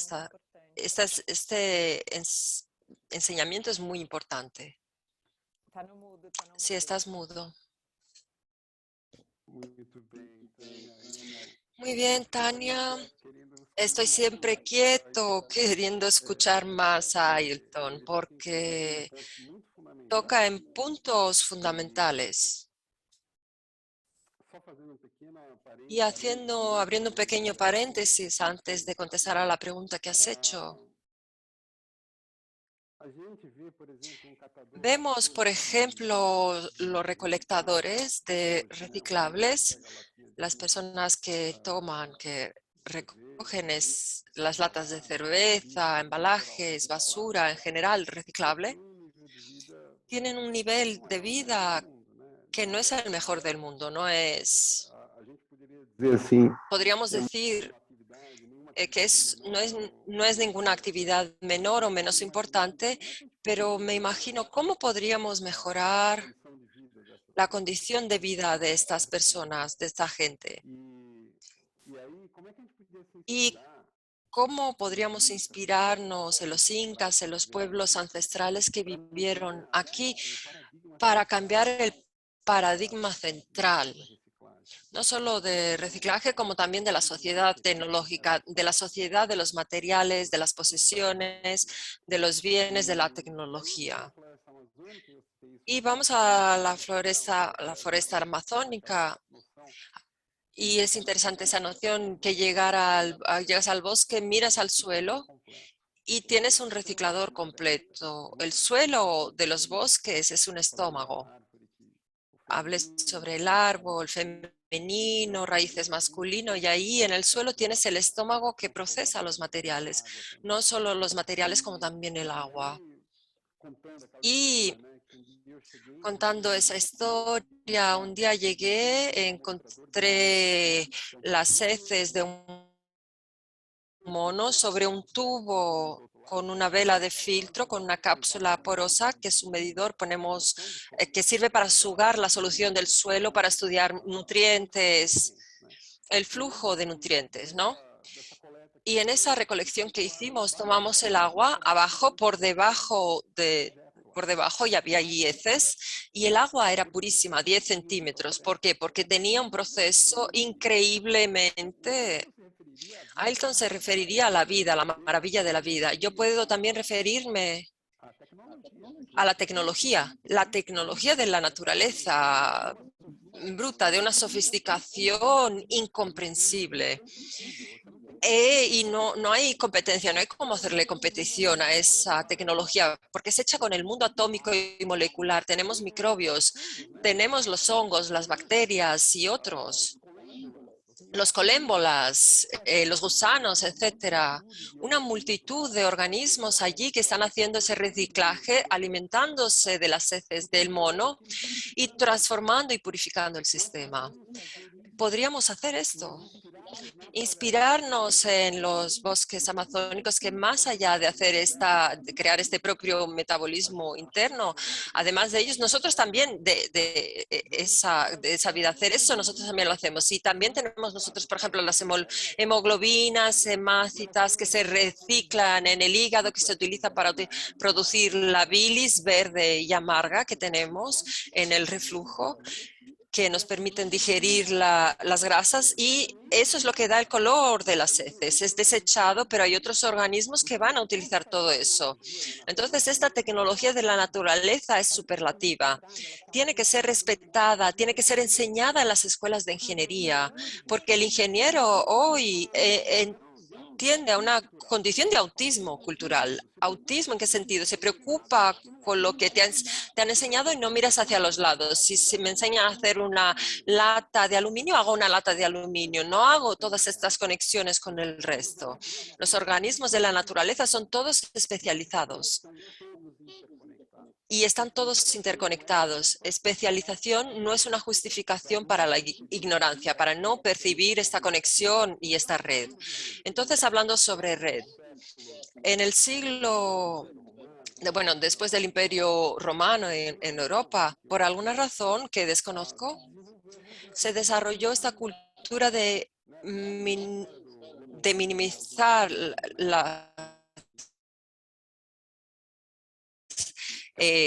Enseñamiento es muy importante. Si estás mudo. Muy bien, Tania. Estoy siempre quieto, queriendo escuchar más a Ailton, porque toca en puntos fundamentales. Y abriendo un pequeño paréntesis antes de contestar a la pregunta que has hecho. Vemos, por ejemplo, los recolectadores de reciclables, las personas que recogen las latas de cerveza, embalajes, basura en general reciclable, tienen un nivel de vida que no es el mejor del mundo, podríamos decir que no es ninguna actividad menor o menos importante, pero me imagino cómo podríamos mejorar la condición de vida de estas personas, de esta gente. Y cómo podríamos inspirarnos en los incas, en los pueblos ancestrales que vivieron aquí para cambiar el paradigma central, no solo de reciclaje, como también de la sociedad tecnológica, de la sociedad de los materiales, de las posesiones, de los bienes, de la tecnología. Y vamos a la foresta amazónica. Y es interesante esa noción que llegas al bosque, miras al suelo y tienes un reciclador completo. El suelo de los bosques es un estómago. Hables sobre el árbol femenino, raíces masculino, y ahí en el suelo tienes el estómago que procesa los materiales, no solo los materiales como también el agua. Y contando esa historia, un día llegué, encontré las heces de un mono sobre un tubo con una vela de filtro, con una cápsula porosa, que es un medidor, que sirve para sugar la solución del suelo, para estudiar nutrientes, el flujo de nutrientes, ¿no? Y en esa recolección que hicimos, tomamos el agua abajo, por debajo y había allí heces, y el agua era purísima, 10 centímetros. ¿Por qué? Porque tenía un proceso increíblemente... Ailton se referiría a la vida, a la maravilla de la vida. Yo puedo también referirme a la tecnología de la naturaleza bruta, de una sofisticación incomprensible. Y no hay competencia, no hay cómo hacerle competición a esa tecnología, porque es hecha con el mundo atómico y molecular. Tenemos microbios, tenemos los hongos, las bacterias y otros, los colémbolas, los gusanos, etcétera. Una multitud de organismos allí que están haciendo ese reciclaje, alimentándose de las heces del mono y transformando y purificando el sistema. Podríamos hacer esto. Inspirarnos en los bosques amazónicos, que más allá de crear este propio metabolismo interno, además de ellos, nosotros también de esa vida, hacer eso, nosotros también lo hacemos. Y también tenemos nosotros, por ejemplo, las hemoglobinas, hemácitas que se reciclan en el hígado, que se utiliza para producir la bilis verde y amarga que tenemos en el reflujo, que nos permiten digerir las grasas, y eso es lo que da el color de las heces. Es desechado, pero hay otros organismos que van a utilizar todo eso. Entonces, esta tecnología de la naturaleza es superlativa. Tiene que ser respetada, tiene que ser enseñada en las escuelas de ingeniería, porque el ingeniero hoy tiende a una condición de autismo cultural. ¿Autismo en qué sentido? Se preocupa con lo que te han enseñado y no miras hacia los lados. Si me enseñan a hacer una lata de aluminio, hago una lata de aluminio. No hago todas estas conexiones con el resto. Los organismos de la naturaleza son todos especializados y están todos interconectados. Especialización no es una justificación para la ignorancia, para no percibir esta conexión y esta red. Entonces, hablando sobre red, en el siglo, bueno, después del Imperio Romano en Europa, por alguna razón que desconozco, se desarrolló esta cultura de minimizar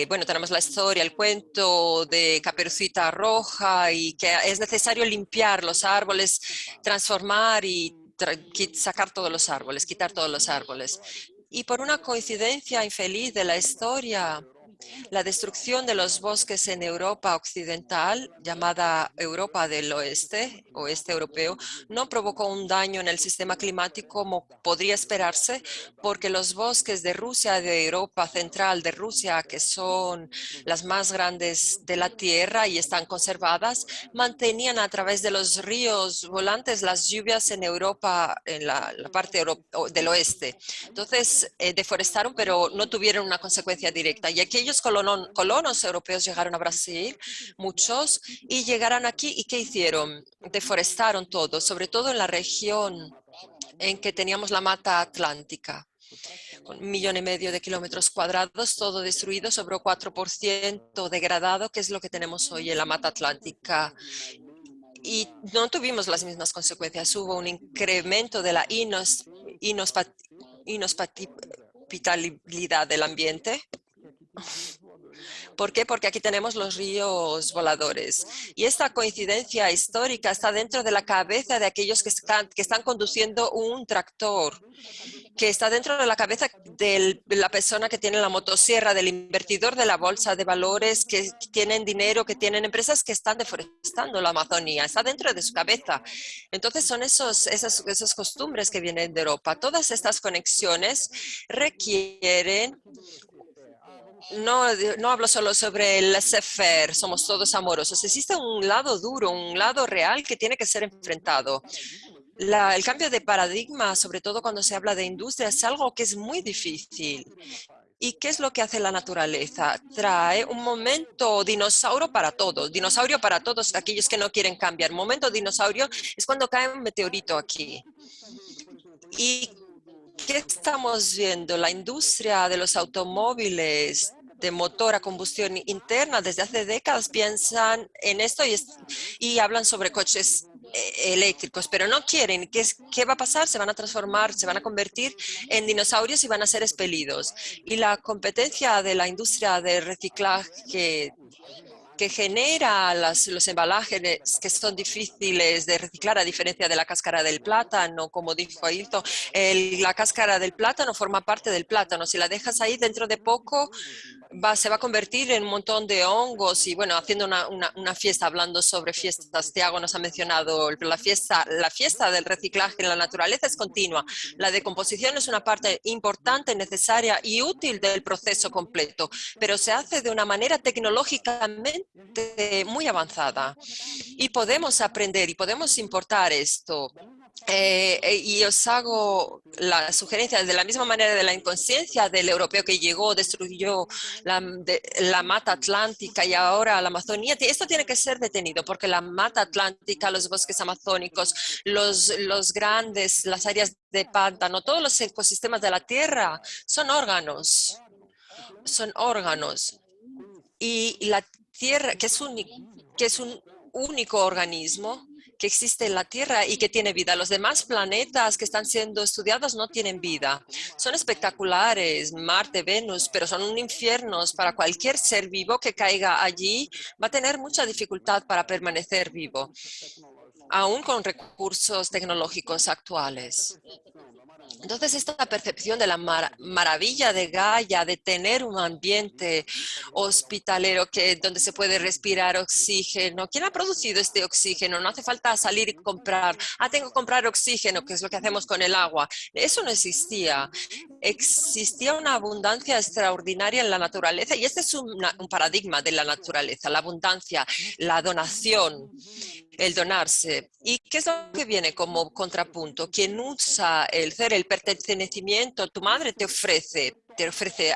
bueno, tenemos la historia, el cuento de Caperucita Roja y que es necesario limpiar los árboles, transformar y sacar todos los árboles, quitar todos los árboles. Y por una coincidencia infeliz de la historia, la destrucción de los bosques en Europa occidental, llamada Europa del Oeste, oeste europeo, no provocó un daño en el sistema climático como podría esperarse, porque los bosques de Rusia, de Europa central, de Rusia, que son las más grandes de la Tierra y están conservadas, mantenían a través de los ríos volantes las lluvias en Europa, en la parte del oeste. Entonces, deforestaron, pero no tuvieron una consecuencia directa. Y aquellos colonos europeos llegaron a Brasil, muchos, y llegaron aquí. ¿Y qué hicieron? Deforestaron todo, sobre todo en la región en que teníamos la mata atlántica, con 1,5 millones de kilómetros cuadrados, todo destruido, sobre 4% degradado, que es lo que tenemos hoy en la mata atlántica. Y no tuvimos las mismas consecuencias. Hubo un incremento de la inhospitabilidad del ambiente. ¿Por qué? Porque aquí tenemos los ríos voladores. Y esta coincidencia histórica está dentro de la cabeza de aquellos que están conduciendo un tractor, que está dentro de la cabeza de la persona que tiene la motosierra, del invertidor de la bolsa de valores, que tienen dinero, que tienen empresas que están deforestando la Amazonía. Está dentro de su cabeza. Entonces son esas costumbres que vienen de Europa. Todas estas conexiones requieren. No hablo solo sobre el laissez-faire, somos todos amorosos. Existe un lado duro, un lado real que tiene que ser enfrentado. El cambio de paradigma, sobre todo cuando se habla de industria, es algo que es muy difícil. ¿Y qué es lo que hace la naturaleza? Trae un momento dinosaurio para todos aquellos que no quieren cambiar. Momento dinosaurio es cuando cae un meteorito aquí. ¿Y qué estamos viendo? La industria de los automóviles de motor a combustión interna desde hace décadas piensan en esto y hablan sobre coches eléctricos, pero no quieren. ¿Qué va a pasar? Se van a transformar, se van a convertir en dinosaurios y van a ser expelidos. Y la competencia de la industria de reciclaje que genera los embalajes que son difíciles de reciclar, a diferencia de la cáscara del plátano, como dijo Ailton, la cáscara del plátano forma parte del plátano. Si la dejas ahí, dentro de poco se va a convertir en un montón de hongos. Y bueno, haciendo una fiesta, hablando sobre fiestas, Tiago nos ha mencionado la fiesta del reciclaje en la naturaleza es continua. La decomposición es una parte importante, necesaria y útil del proceso completo, pero se hace de una manera tecnológicamente muy avanzada. Y podemos aprender y podemos importar esto. Y os hago la sugerencia de la misma manera de la inconsciencia del europeo que llegó, destruyó la mata atlántica y ahora la Amazonía. Esto tiene que ser detenido porque la mata atlántica, los bosques amazónicos, las áreas de pantano, todos los ecosistemas de la Tierra son órganos. Son órganos. Y la Tierra, que es un único organismo que existe en la Tierra y que tiene vida. Los demás planetas que están siendo estudiados no tienen vida. Son espectaculares, Marte, Venus, pero son un infierno para cualquier ser vivo que caiga allí. Va a tener mucha dificultad para permanecer vivo, aún con recursos tecnológicos actuales. Entonces, esta percepción de la maravilla de Gaia, de tener un ambiente hospitalero donde se puede respirar oxígeno. ¿Quién ha producido este oxígeno? No hace falta salir y comprar. Tengo que comprar oxígeno, que es lo que hacemos con el agua. Eso no existía. Existía una abundancia extraordinaria en la naturaleza y este es un paradigma de la naturaleza, la abundancia, la donación, el donarse. ¿Y qué es lo que viene como contrapunto? Quien usa el ser, el pertenecimiento, tu madre te ofrece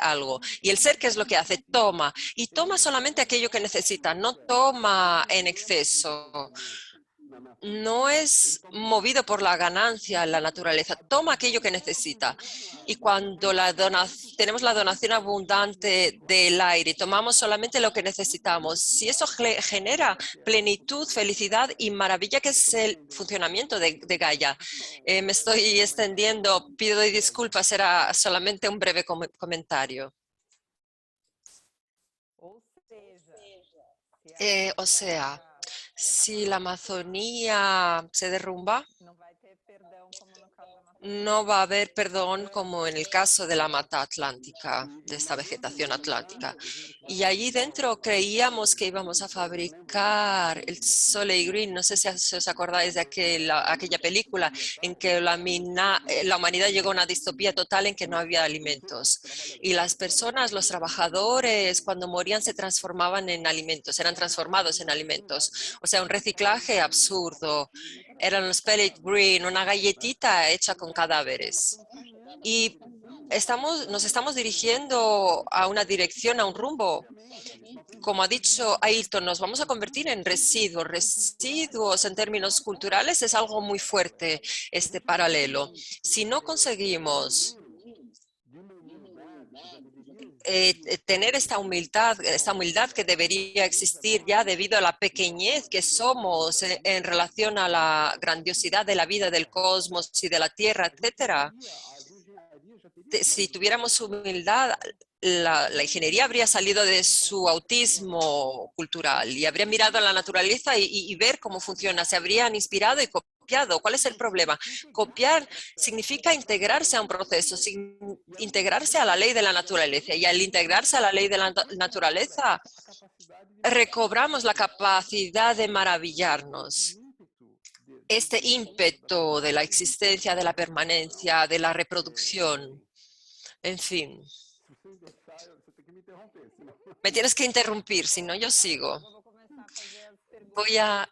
algo. Y el ser, ¿qué es lo que hace? Toma. Y toma solamente aquello que necesita, no toma en exceso. No es movido por la ganancia en la naturaleza, toma aquello que necesita. Y cuando tenemos la donación abundante del aire, tomamos solamente lo que necesitamos. Si eso genera plenitud, felicidad y maravilla, que es el funcionamiento de Gaia. Me estoy extendiendo, pido disculpas, era solamente un breve comentario. O sea, si la Amazonía se derrumba, no va a haber perdón como en el caso de la mata atlántica, de esta vegetación atlántica. Y allí dentro creíamos que íbamos a fabricar el Soleil Green. No sé si os acordáis de aquella película en que la humanidad llegó a una distopía total en que no había alimentos. Y las personas, los trabajadores, cuando morían se transformaban en alimentos, eran transformados en alimentos. O sea, un reciclaje absurdo. Eran los pellet green, una galletita hecha con cadáveres. Y nos estamos dirigiendo a una dirección, a un rumbo. Como ha dicho Ailton, nos vamos a convertir en residuos. Residuos en términos culturales es algo muy fuerte, este paralelo. Si no conseguimos tener esta humildad que debería existir ya debido a la pequeñez que somos en relación a la grandiosidad de la vida, del cosmos y de la Tierra, etcétera. Si tuviéramos humildad, la ingeniería habría salido de su autismo cultural y habría mirado a la naturaleza y ver cómo funciona. Se habrían inspirado y copiado. ¿Cuál es el problema? Copiar significa integrarse a un proceso, integrarse a la ley de la naturaleza. Y al integrarse a la ley de la naturaleza, recobramos la capacidad de maravillarnos. Este ímpetu de la existencia, de la permanencia, de la reproducción. En fin. Me tienes que interrumpir, si no yo sigo. Voy a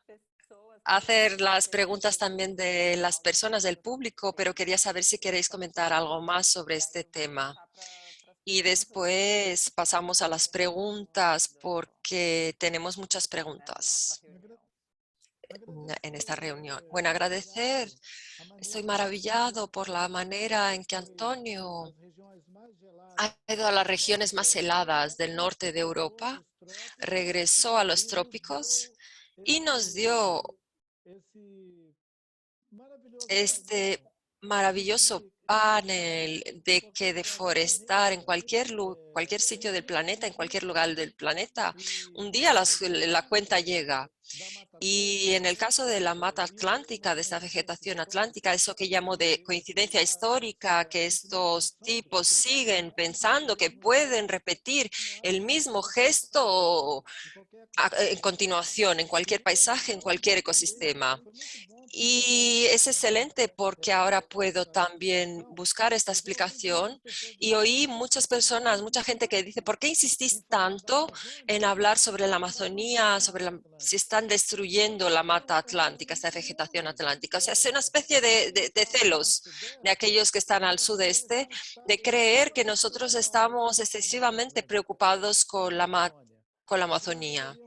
hacer las preguntas también de las personas del público, pero quería saber si queréis comentar algo más sobre este tema. Y después pasamos a las preguntas porque tenemos muchas preguntas en esta reunión. Bueno, agradecer. Estoy maravillado por la manera en que Antonio ha ido a las regiones más heladas del norte de Europa, regresó a los trópicos y nos dio este maravilloso panel de que deforestar en cualquier sitio del planeta, en cualquier lugar del planeta, un día la cuenta llega. Y en el caso de la mata atlántica, de esta vegetación atlántica, eso que llamo de coincidencia histórica, que estos tipos siguen pensando que pueden repetir el mismo gesto en continuación, en cualquier paisaje, en cualquier ecosistema. Y es excelente porque ahora puedo también buscar esta explicación y oí muchas personas, mucha gente que dice, ¿por qué insistís tanto en hablar sobre la Amazonía, si están destruyendo la mata atlántica, esta vegetación atlántica? O sea, es una especie de celos de aquellos que están al sudeste, de creer que nosotros estamos excesivamente preocupados con la Amazonía.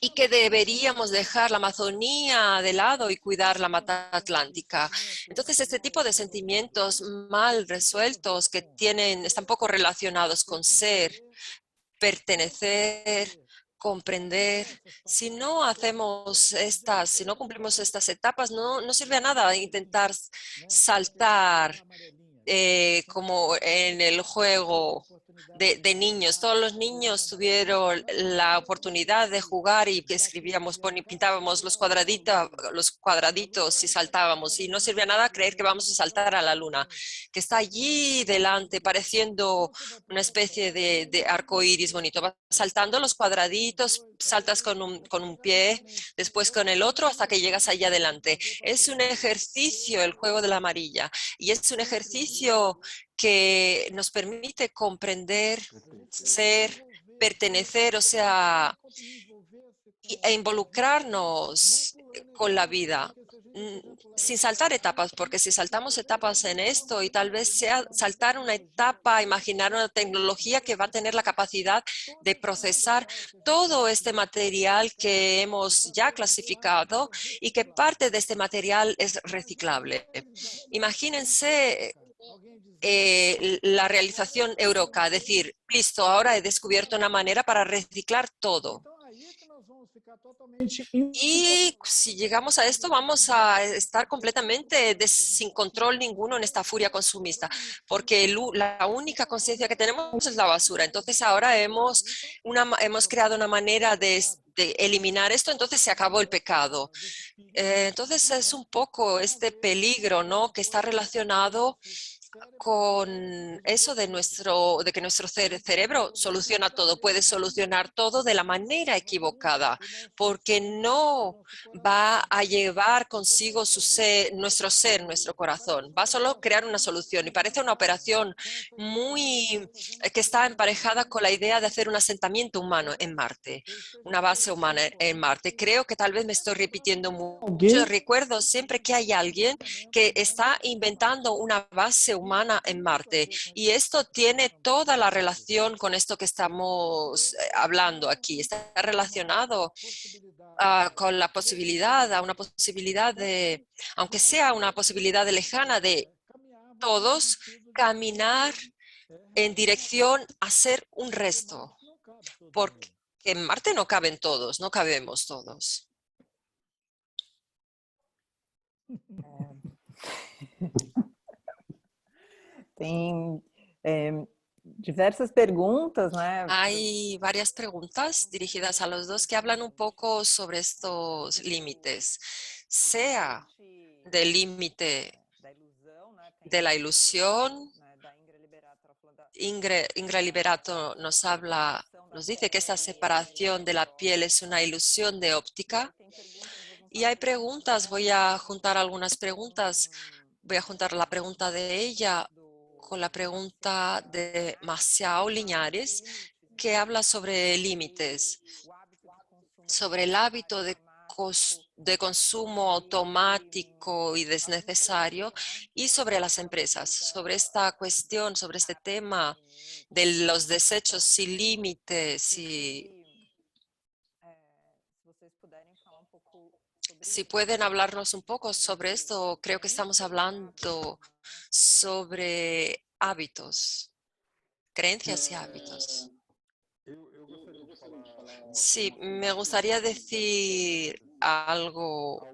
Y que deberíamos dejar la Amazonía de lado y cuidar la mata atlántica. Entonces, este tipo de sentimientos mal resueltos que están poco relacionados con ser, pertenecer, comprender. Si no si no cumplimos estas etapas, no sirve a nada intentar saltar como en el juego de niños. Todos los niños tuvieron la oportunidad de jugar y que escribíamos, pintábamos los cuadraditos y saltábamos. Y no sirve a nada creer que vamos a saltar a la luna, que está allí delante, pareciendo una especie de arco iris bonito. Vas saltando los cuadraditos, saltas con un pie, después con el otro, hasta que llegas allá adelante. Es un ejercicio, el juego de la amarilla, y es un ejercicio que nos permite comprender, ser, pertenecer, o sea, e involucrarnos con la vida, sin saltar etapas, porque si saltamos etapas en esto y tal vez sea saltar una etapa, imaginar una tecnología que va a tener la capacidad de procesar todo este material que hemos ya clasificado y que parte de este material es reciclable. Imagínense la realización Eureka, decir, listo, ahora he descubierto una manera para reciclar todo. Y si llegamos a esto, vamos a estar completamente sin control ninguno en esta furia consumista, porque la única conciencia que tenemos es la basura. Entonces ahora hemos creado una manera de eliminar esto, entonces se acabó el pecado. Entonces es un poco este peligro, ¿no?, que está relacionado con eso de que nuestro cerebro soluciona todo, puede solucionar todo de la manera equivocada, porque no va a llevar consigo nuestro ser, nuestro corazón, va solo a crear una solución y parece una operación que está emparejada con la idea de hacer un asentamiento humano en Marte, una base humana en Marte. Creo que tal vez me estoy repitiendo mucho. Recuerdo siempre que hay alguien que está inventando una base humana en Marte, y esto tiene toda la relación con esto que estamos hablando aquí. Está relacionado con la posibilidad, a una posibilidad de, aunque sea una posibilidad lejana, de todos caminar en dirección a ser un resto, porque en Marte no caben todos, no cabemos todos. Tem diversas perguntas, né? Hay varias preguntas dirigidas a los dos que hablan un poco sobre estos límites, sea del límite de la ilusión. Ingra Liberato nos dice que esta separación de la piel es una ilusión de óptica. Y hay preguntas, voy a juntar algunas preguntas. Voy a juntar la pregunta de ella con la pregunta de Marcial Liñares, que habla sobre límites, sobre el hábito de consumo automático y desnecesario, y sobre las empresas, sobre esta cuestión, sobre este tema de los desechos sin límites. Si pueden hablarnos un poco sobre esto, creo que estamos hablando sobre hábitos, creencias y hábitos. Sí, me gustaría decir algo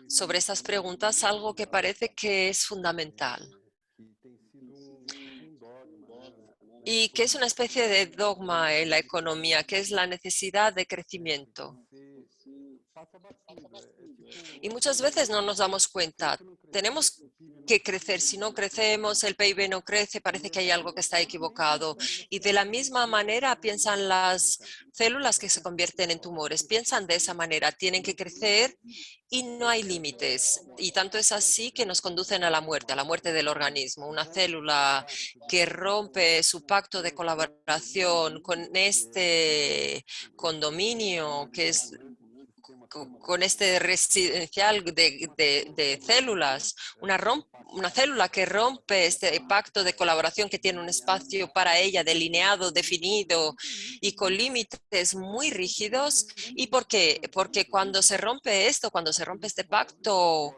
sobre estas preguntas, algo que parece que es fundamental y que es una especie de dogma en la economía, que es la necesidad de crecimiento. Y muchas veces no nos damos cuenta. Tenemos que crecer. Si no crecemos, el PIB no crece, parece que hay algo que está equivocado. Y de la misma manera piensan las células que se convierten en tumores. Piensan de esa manera. Tienen que crecer y no hay límites. Y tanto es así que nos conducen a la muerte del organismo. Una célula que rompe su pacto de colaboración con este condominio, que es con este residencial de células, una célula que rompe este pacto de colaboración, que tiene un espacio para ella delineado, definido y con límites muy rígidos. ¿Y por qué? Porque cuando se rompe esto, cuando se rompe este pacto,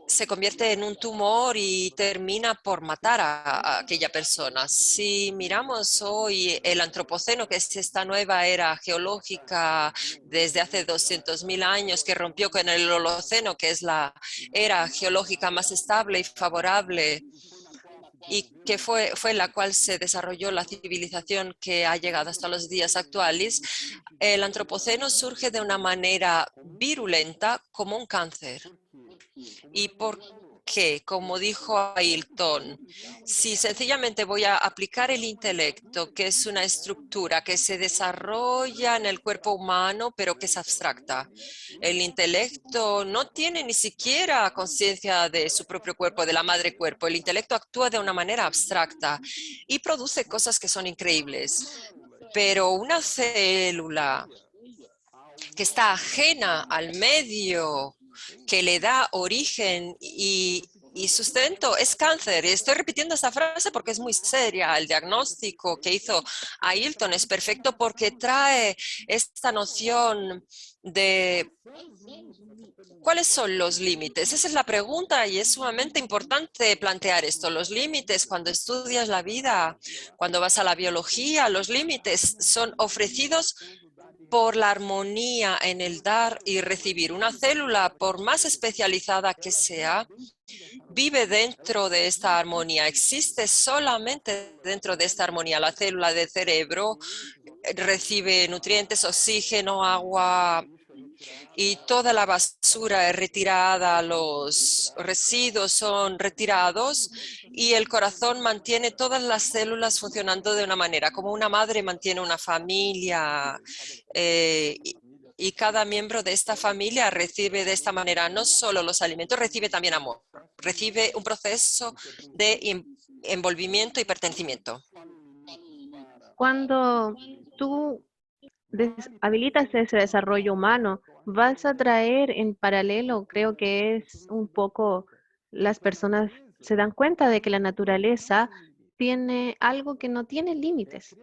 se convierte en un tumor y termina por matar a aquella persona. Si miramos hoy el antropoceno, que es esta nueva era geológica desde hace 200.000 años, que rompió con el holoceno, que es la era geológica más estable y favorable y que fue la cual se desarrolló la civilización que ha llegado hasta los días actuales, el antropoceno surge de una manera virulenta como un cáncer. ¿Y por qué? Como dijo Ailton, si sencillamente voy a aplicar el intelecto, que es una estructura que se desarrolla en el cuerpo humano, pero que es abstracta. El intelecto no tiene ni siquiera conciencia de su propio cuerpo, de la madre cuerpo. El intelecto actúa de una manera abstracta y produce cosas que son increíbles. Pero una célula que está ajena al medio, que le da origen y sustento, es cáncer. Y estoy repitiendo esta frase porque es muy seria. El diagnóstico que hizo Ailton es perfecto porque trae esta noción de ¿cuáles son los límites? Esa es la pregunta y es sumamente importante plantear esto. Los límites, cuando estudias la vida, cuando vas a la biología, los límites son ofrecidos por la armonía en el dar y recibir. Una célula, por más especializada que sea, vive dentro de esta armonía, existe solamente dentro de esta armonía. La célula del cerebro recibe nutrientes, oxígeno, agua, y toda la basura es retirada, los residuos son retirados y el corazón mantiene todas las células funcionando de una manera, como una madre mantiene una familia y cada miembro de esta familia recibe de esta manera no solo los alimentos, recibe también amor, recibe un proceso de envolvimiento y pertenecimiento. Cuando tú habilitas ese desarrollo humano, vas a traer en paralelo, creo que es un poco, las personas se dan cuenta de que la naturaleza tiene algo que no tiene límites,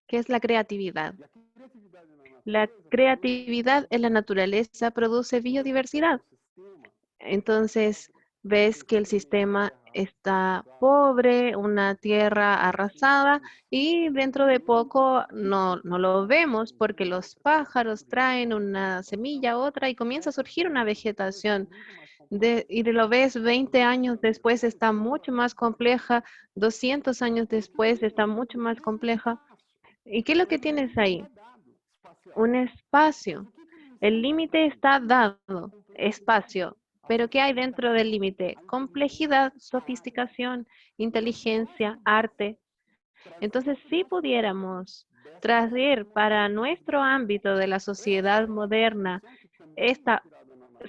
que es la creatividad. La creatividad en la naturaleza produce biodiversidad. Entonces, ves que el sistema está pobre, una tierra arrasada, y dentro de poco no lo vemos porque los pájaros traen una semilla, otra, y comienza a surgir una vegetación. Y lo ves 20 años después, está mucho más compleja, 200 años después está mucho más compleja. ¿Y qué es lo que tienes ahí? Un espacio. El límite está dado, espacio. Pero ¿qué hay dentro del límite? Complejidad, sofisticación, inteligencia, arte. Entonces, si pudiéramos traer para nuestro ámbito de la sociedad moderna esta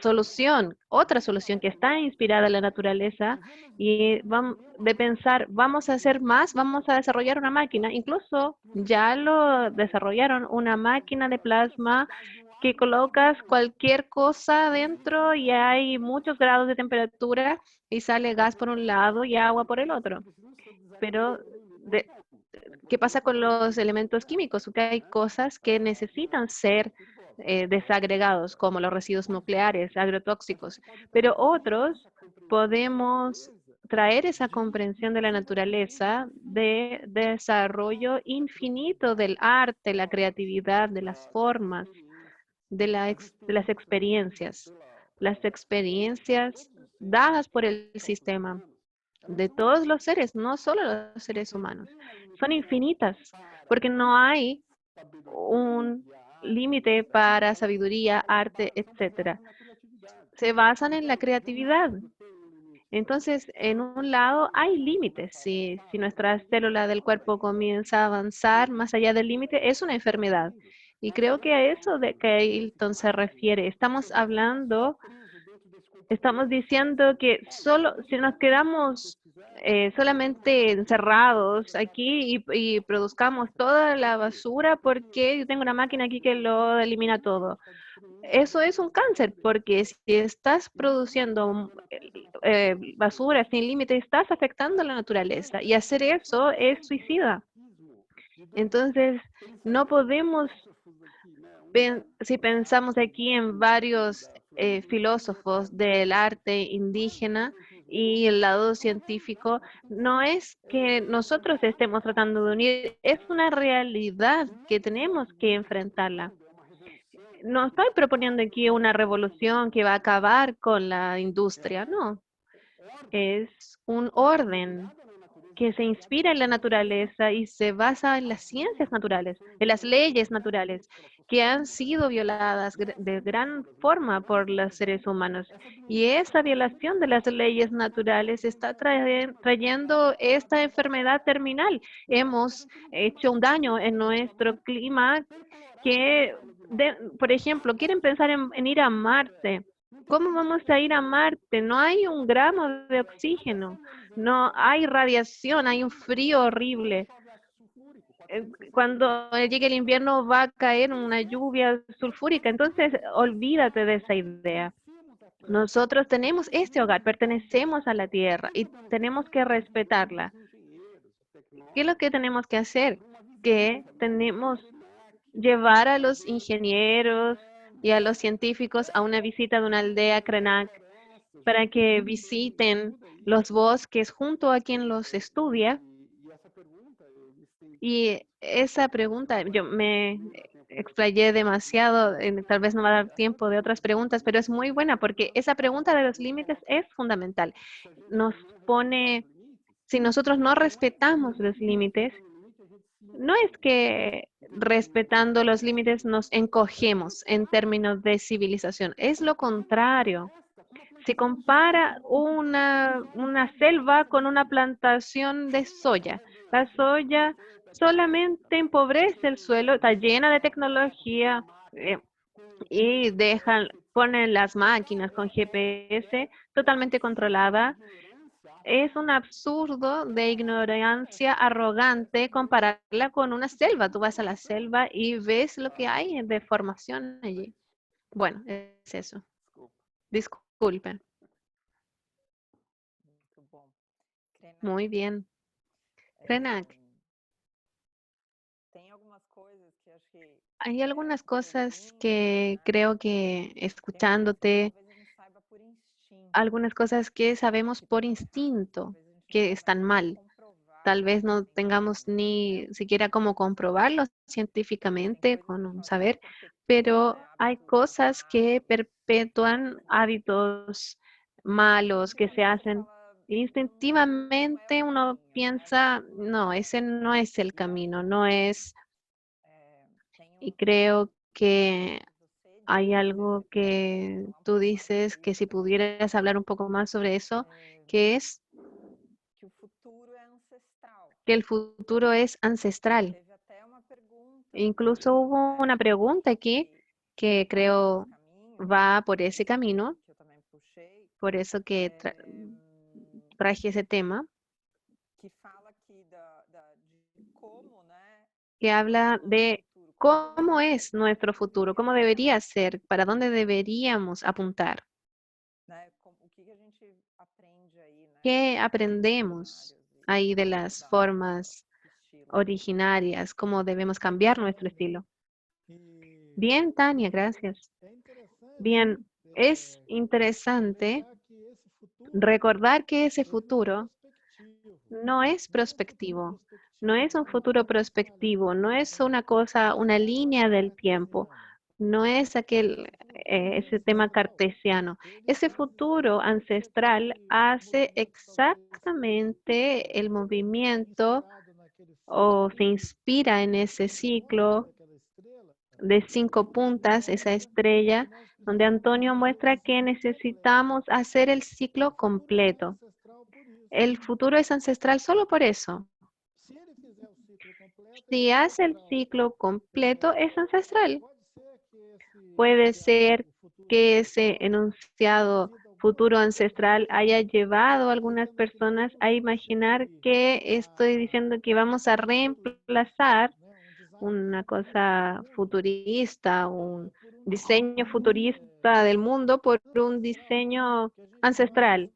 solución, otra solución que está inspirada en la naturaleza y de pensar, vamos a hacer más, vamos a desarrollar una máquina, incluso ya lo desarrollaron, una máquina de plasma que colocas cualquier cosa dentro y hay muchos grados de temperatura y sale gas por un lado y agua por el otro. Pero, ¿qué pasa con los elementos químicos? Porque hay cosas que necesitan ser desagregados, como los residuos nucleares, agrotóxicos, pero otros podemos traer esa comprensión de la naturaleza, de desarrollo infinito del arte, la creatividad, de las formas, de las experiencias dadas por el sistema, de todos los seres, no solo los seres humanos. Son infinitas, porque no hay un límite para sabiduría, arte, etcétera. Se basan en la creatividad. Entonces, en un lado hay límites. Si nuestra célula del cuerpo comienza a avanzar más allá del límite, es una enfermedad. Y creo que a eso de que Ailton se refiere. Estamos diciendo que solo si nos quedamos solamente encerrados aquí y produzcamos toda la basura, porque yo tengo una máquina aquí que lo elimina todo. Eso es un cáncer, porque si estás produciendo basura sin límite, estás afectando a la naturaleza y hacer eso es suicida. Entonces, no podemos, si pensamos aquí en varios filósofos del arte indígena y el lado científico, no es que nosotros estemos tratando de unir, es una realidad que tenemos que enfrentarla. No estoy proponiendo aquí una revolución que va a acabar con la industria, no. Es un orden que se inspira en la naturaleza y se basa en las ciencias naturales, en las leyes naturales, que han sido violadas de gran forma por los seres humanos. Y esa violación de las leyes naturales está trayendo esta enfermedad terminal. Hemos hecho un daño en nuestro clima que, por ejemplo, quieren pensar en ir a Marte. ¿Cómo vamos a ir a Marte? No hay un gramo de oxígeno, no hay radiación, hay un frío horrible. Cuando llegue el invierno va a caer una lluvia sulfúrica, entonces olvídate de esa idea. Nosotros tenemos este hogar, pertenecemos a la tierra y tenemos que respetarla. ¿Qué es lo que tenemos que hacer? Que tenemos llevar a los ingenieros y a los científicos a una visita de una aldea Krenak para que visiten los bosques junto a quien los estudia. Y esa pregunta, yo me explayé demasiado, tal vez no va a dar tiempo de otras preguntas, pero es muy buena porque esa pregunta de los límites es fundamental. Nos pone, si nosotros no respetamos los límites, no es que respetando los límites nos encogemos en términos de civilización, es lo contrario. Se compara una selva con una plantación de soya. La soya solamente empobrece el suelo, está llena de tecnología y ponen las máquinas con GPS totalmente controlada. Es un absurdo de ignorancia arrogante compararla con una selva. Tú vas a la selva y ves lo que hay de formación allí. Bueno, es eso. Disculpen. Muy bien. Krenak, hay algunas cosas que creo que escuchándote, algunas cosas que sabemos por instinto que están mal. Tal vez no tengamos ni siquiera cómo comprobarlo científicamente con un saber, pero hay cosas que perpetúan hábitos malos que se hacen instintivamente. Uno piensa, no, ese no es el camino, no es, y creo que hay algo que tú dices que si pudieras hablar un poco más sobre eso, que es que el futuro es ancestral. Incluso hubo una pregunta aquí que creo va por ese camino, por eso que traje ese tema, que habla de cómo es nuestro futuro, cómo debería ser, para dónde deberíamos apuntar. ¿Qué aprendemos ahí de las formas originarias? ¿Cómo debemos cambiar nuestro estilo? Bien, Tania, gracias. Bien, es interesante recordar que ese futuro no es prospectivo, no es un futuro prospectivo, no es una cosa, una línea del tiempo, no es ese tema cartesiano. Ese futuro ancestral hace exactamente el movimiento o se inspira en ese ciclo de 5 puntas, esa estrella, donde Antonio muestra que necesitamos hacer el ciclo completo. El futuro es ancestral solo por eso. Si hace el ciclo completo, es ancestral. Puede ser que ese enunciado futuro ancestral haya llevado a algunas personas a imaginar que estoy diciendo que vamos a reemplazar una cosa futurista, un diseño futurista del mundo por un diseño ancestral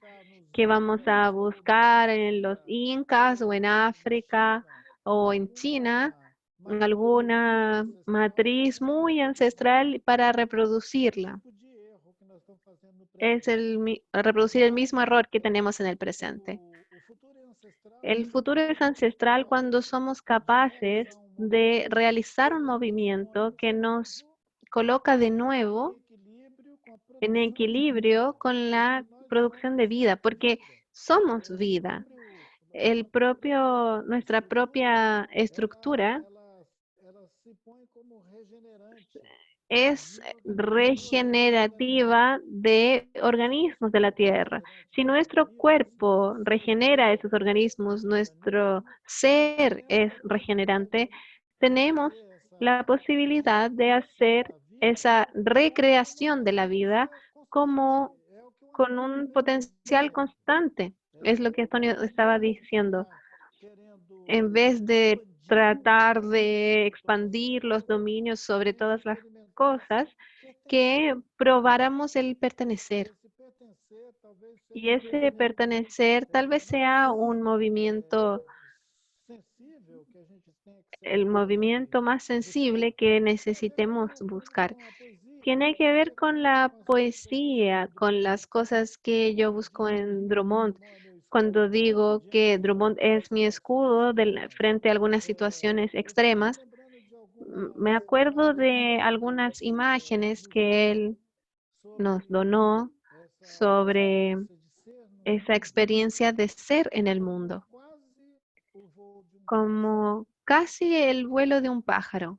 que vamos a buscar en los incas o en África o en China, alguna matriz muy ancestral para reproducirla. Es reproducir el mismo error que tenemos en el presente. El futuro es ancestral cuando somos capaces de realizar un movimiento que nos coloca de nuevo en equilibrio con la producción de vida, porque somos vida. nuestra propia estructura es regenerativa de organismos de la Tierra. Si nuestro cuerpo regenera esos organismos, nuestro ser es regenerante, tenemos la posibilidad de hacer esa recreación de la vida como con un potencial constante. Es lo que Antonio estaba diciendo. En vez de tratar de expandir los dominios sobre todas las cosas, que probáramos el pertenecer. Y ese pertenecer tal vez sea un movimiento, el movimiento más sensible que necesitemos buscar. Tiene que ver con la poesía, con las cosas que yo busco en Drummond. Cuando digo que Drummond es mi escudo frente a algunas situaciones extremas, me acuerdo de algunas imágenes que él nos donó sobre esa experiencia de ser en el mundo, como casi el vuelo de un pájaro,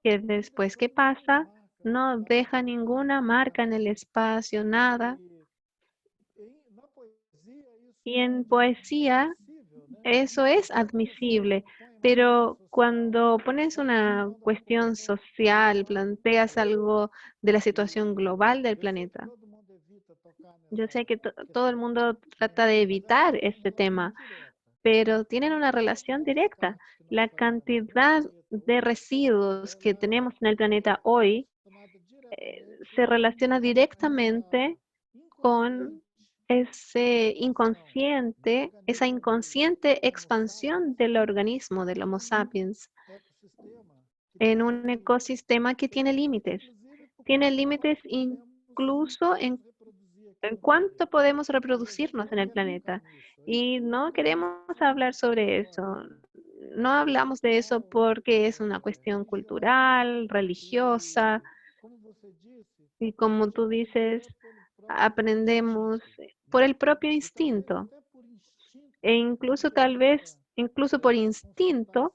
que después que pasa no deja ninguna marca en el espacio, nada. Y en poesía eso es admisible, pero cuando pones una cuestión social, planteas algo de la situación global del planeta, yo sé que todo el mundo trata de evitar este tema, pero tienen una relación directa. La cantidad de residuos que tenemos en el planeta hoy se relaciona directamente con ese inconsciente, esa inconsciente expansión del organismo del Homo sapiens en un ecosistema que tiene límites. Tiene límites incluso en cuánto podemos reproducirnos en el planeta. Y no queremos hablar sobre eso. No hablamos de eso porque es una cuestión cultural, religiosa, y como tú dices, aprendemos por el propio instinto. E incluso tal vez, incluso por instinto,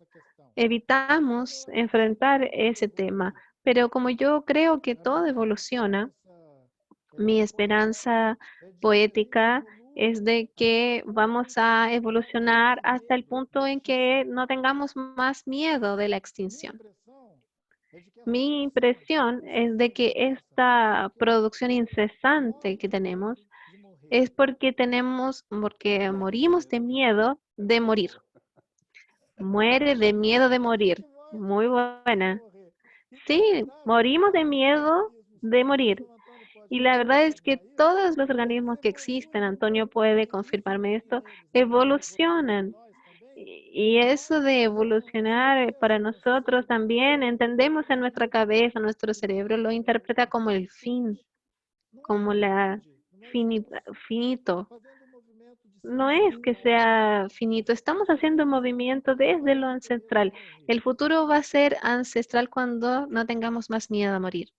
evitamos enfrentar ese tema. Pero como yo creo que todo evoluciona, mi esperanza poética es de que vamos a evolucionar hasta el punto en que no tengamos más miedo de la extinción. Mi impresión es de que esta producción incesante que tenemos es porque morimos de miedo de morir. Muere de miedo de morir. Muy buena. Sí, morimos de miedo de morir. Y la verdad es que todos los organismos que existen, Antonio puede confirmarme esto, evolucionan. Y eso de evolucionar para nosotros también, entendemos en nuestra cabeza, nuestro cerebro lo interpreta como el fin, como la finito. No es que sea finito, estamos haciendo movimiento desde lo ancestral. El futuro va a ser ancestral cuando no tengamos más miedo a morir.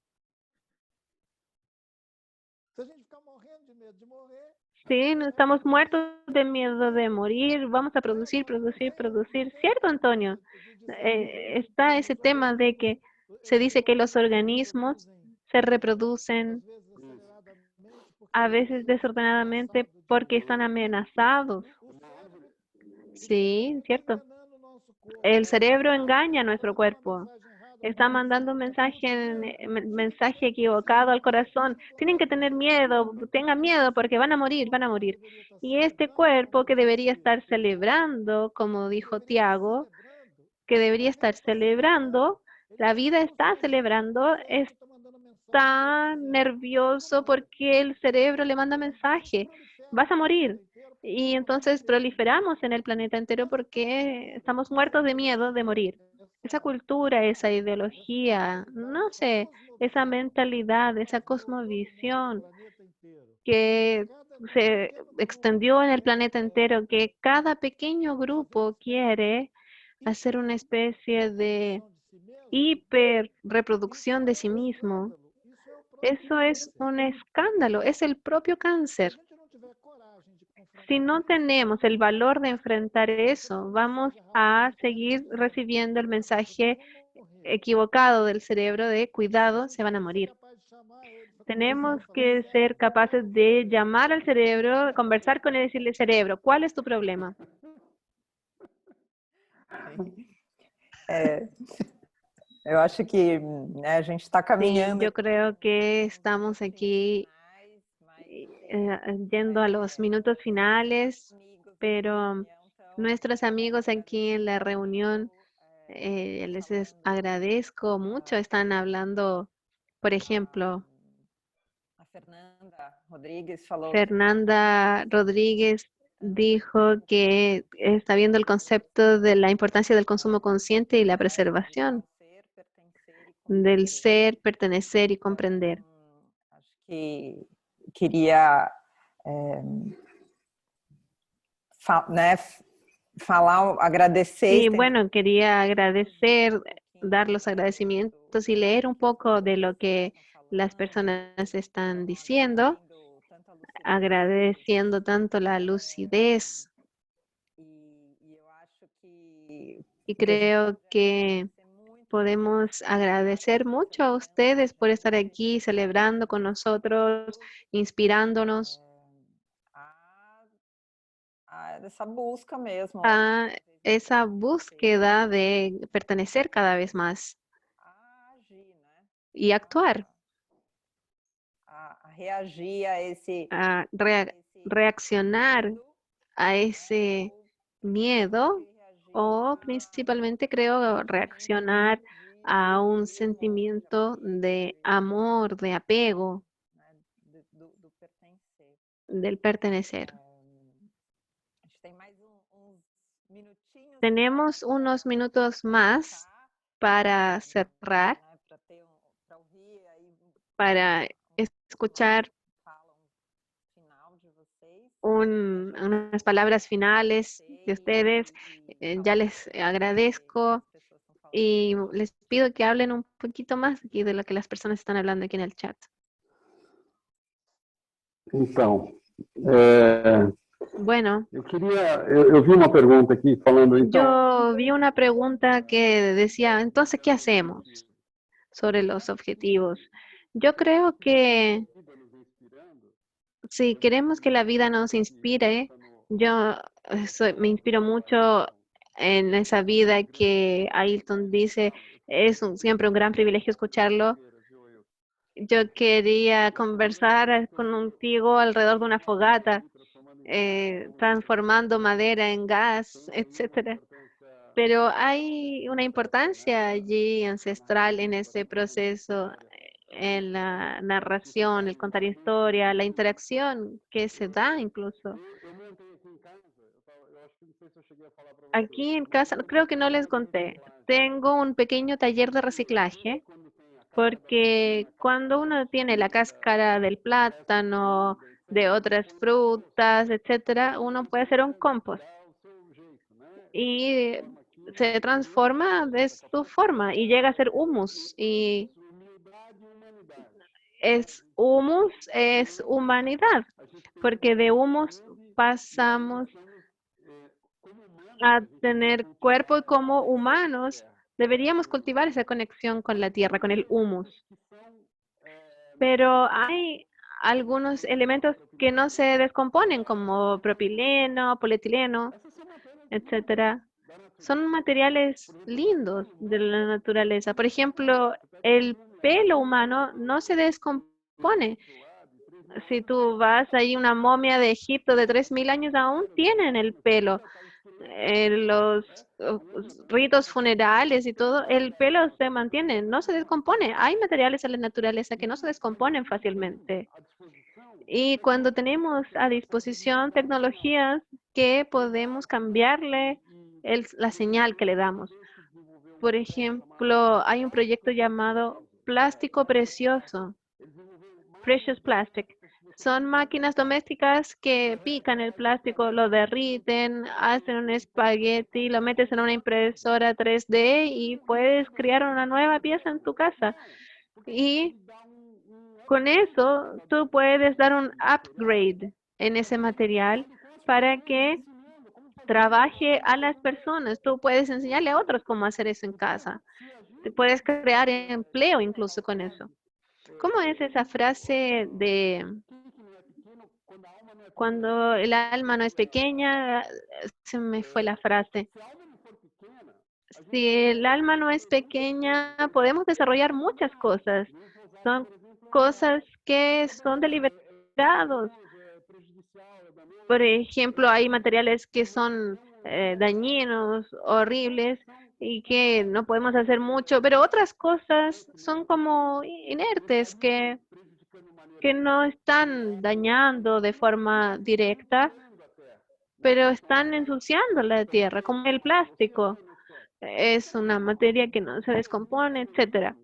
Sí, no estamos muertos de miedo de morir, vamos a producir, producir, producir. ¿Cierto, Antonio? Está ese tema de que se dice que los organismos se reproducen a veces desordenadamente porque están amenazados. Sí, cierto. El cerebro engaña a nuestro cuerpo. Está mandando un mensaje equivocado al corazón. Tienen que tener miedo, tengan miedo porque van a morir, van a morir. Y este cuerpo que debería estar celebrando, como dijo Tiago, que debería estar celebrando, la vida está celebrando, está nervioso porque el cerebro le manda mensaje, vas a morir. Y entonces proliferamos en el planeta entero porque estamos muertos de miedo de morir. Esa cultura, esa ideología, no sé, esa mentalidad, esa cosmovisión que se extendió en el planeta entero, que cada pequeño grupo quiere hacer una especie de hiperreproducción de sí mismo. Eso es un escándalo, es el propio cáncer. si no tenemos el valor de enfrentar eso, vamos a seguir recibiendo el mensaje equivocado del cerebro de cuidado, se van a morir. Tenemos que ser capaces de llamar al cerebro, conversar con él y decirle, cerebro, ¿cuál es tu problema? Eu acho que a gente está Sí, caminhando. yo creo que estamos aquí yendo a los minutos finales, pero nuestros amigos aquí en la reunión, agradezco mucho, están hablando, por ejemplo, A Fernanda Rodrigues falou. Fernanda Rodríguez dijo que está viendo el concepto de la importancia del consumo consciente y la preservación del ser, pertenecer y comprender. Acho que queria falar, agradecer. Y bueno, quería agradecer, dar los agradecimientos y leer un poco de lo que las personas están diciendo, agradeciendo tanto la lucidez. Y creo que podemos agradecer mucho a ustedes por estar aquí celebrando con nosotros, inspirándonos Essa busca mesmo. a esa búsqueda de pertenecer cada vez más y actuar, A reagir a esse a reaccionar a ese miedo o principalmente creo reaccionar a un sentimiento de amor, de apego, do pertencer. del pertenecer. A gente tem mais uns minutinhos. Tenemos unos minutos más para cerrar, Para ouvir aí para escuchar final de vocês. unas palabras finales de ustedes. Ya les agradezco y les pido que hablen un poquito más aquí de lo que las personas están hablando aquí en el chat. Então, Bueno, eu vi uma pergunta aqui falando, então, yo vi una pregunta que decía, entonces, ¿qué hacemos sobre los objetivos? Yo creo que si queremos que la vida nos inspire, yo me inspiro mucho en esa vida que Ailton dice, es siempre un gran privilegio escucharlo. Yo quería conversar contigo alrededor de una fogata, transformando madera en gas, etcétera. Pero hay una importancia allí ancestral en ese proceso, en la narración, el contar historia, la interacción que se da incluso. Aquí en casa, creo que no les conté, tengo un pequeño taller de reciclaje porque cuando uno tiene la cáscara del plátano, de otras frutas, etcétera, uno puede hacer un compost y se transforma de su forma y llega a ser humus. Y humus es humanidad, porque de humus pasamos a tener cuerpo como humanos. Deberíamos cultivar esa conexión con la tierra, con el humus. Pero hay algunos elementos que no se descomponen, como propileno, polietileno, etcétera. Son materiales lindos de la naturaleza. Por ejemplo, el pelo humano no se descompone. Si tú vas ahí, una momia de Egipto de 3000 años aún tienen el pelo. Los ritos funerales y todo, el pelo se mantiene, no se descompone. Hay materiales en la naturaleza que no se descomponen fácilmente. Y cuando tenemos a disposición tecnologías que podemos cambiarle la señal que le damos. Por ejemplo, hay un proyecto llamado Plástico Precioso, Precious Plastic. Son máquinas domésticas que pican el plástico, lo derriten, hacen un espagueti, lo metes en una impresora 3D y puedes crear una nueva pieza en tu casa. Y con eso tú puedes dar un upgrade en ese material para que trabaje a las personas. Tú puedes enseñarle a otros cómo hacer eso en casa. Te puedes crear empleo incluso con eso. ¿Cómo es esa frase de cuando el alma no es pequeña? Se me fue la frase. Si el alma no es pequeña, podemos desarrollar muchas cosas. Son cosas que son deliberados. Por ejemplo, hay materiales que son dañinos, horribles y que no podemos hacer mucho, pero otras cosas son como inertes que no están dañando de forma directa, pero están ensuciando la tierra, como el plástico. Es una materia que no se descompone, etcétera.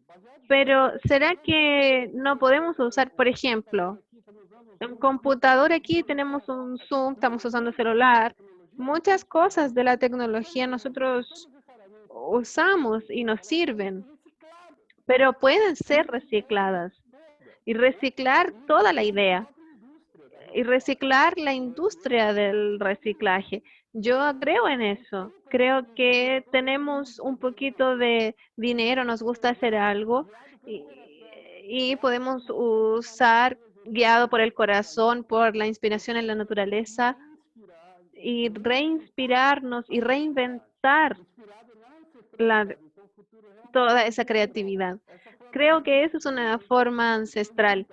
Pero ¿será que no podemos usar, por ejemplo, un computador aquí, tenemos un Zoom, estamos usando celular, muchas cosas de la tecnología nosotros usamos y nos sirven, pero pueden ser recicladas y reciclar toda la idea y reciclar la industria del reciclaje. Yo creo en eso. Creo que tenemos un poquito de dinero, nos gusta hacer algo y, y podemos usar, guiado por el corazón, por la inspiración en la naturaleza, y reinspirarnos y reinventar la, toda esa creatividad. Creo que eso es una forma ancestral.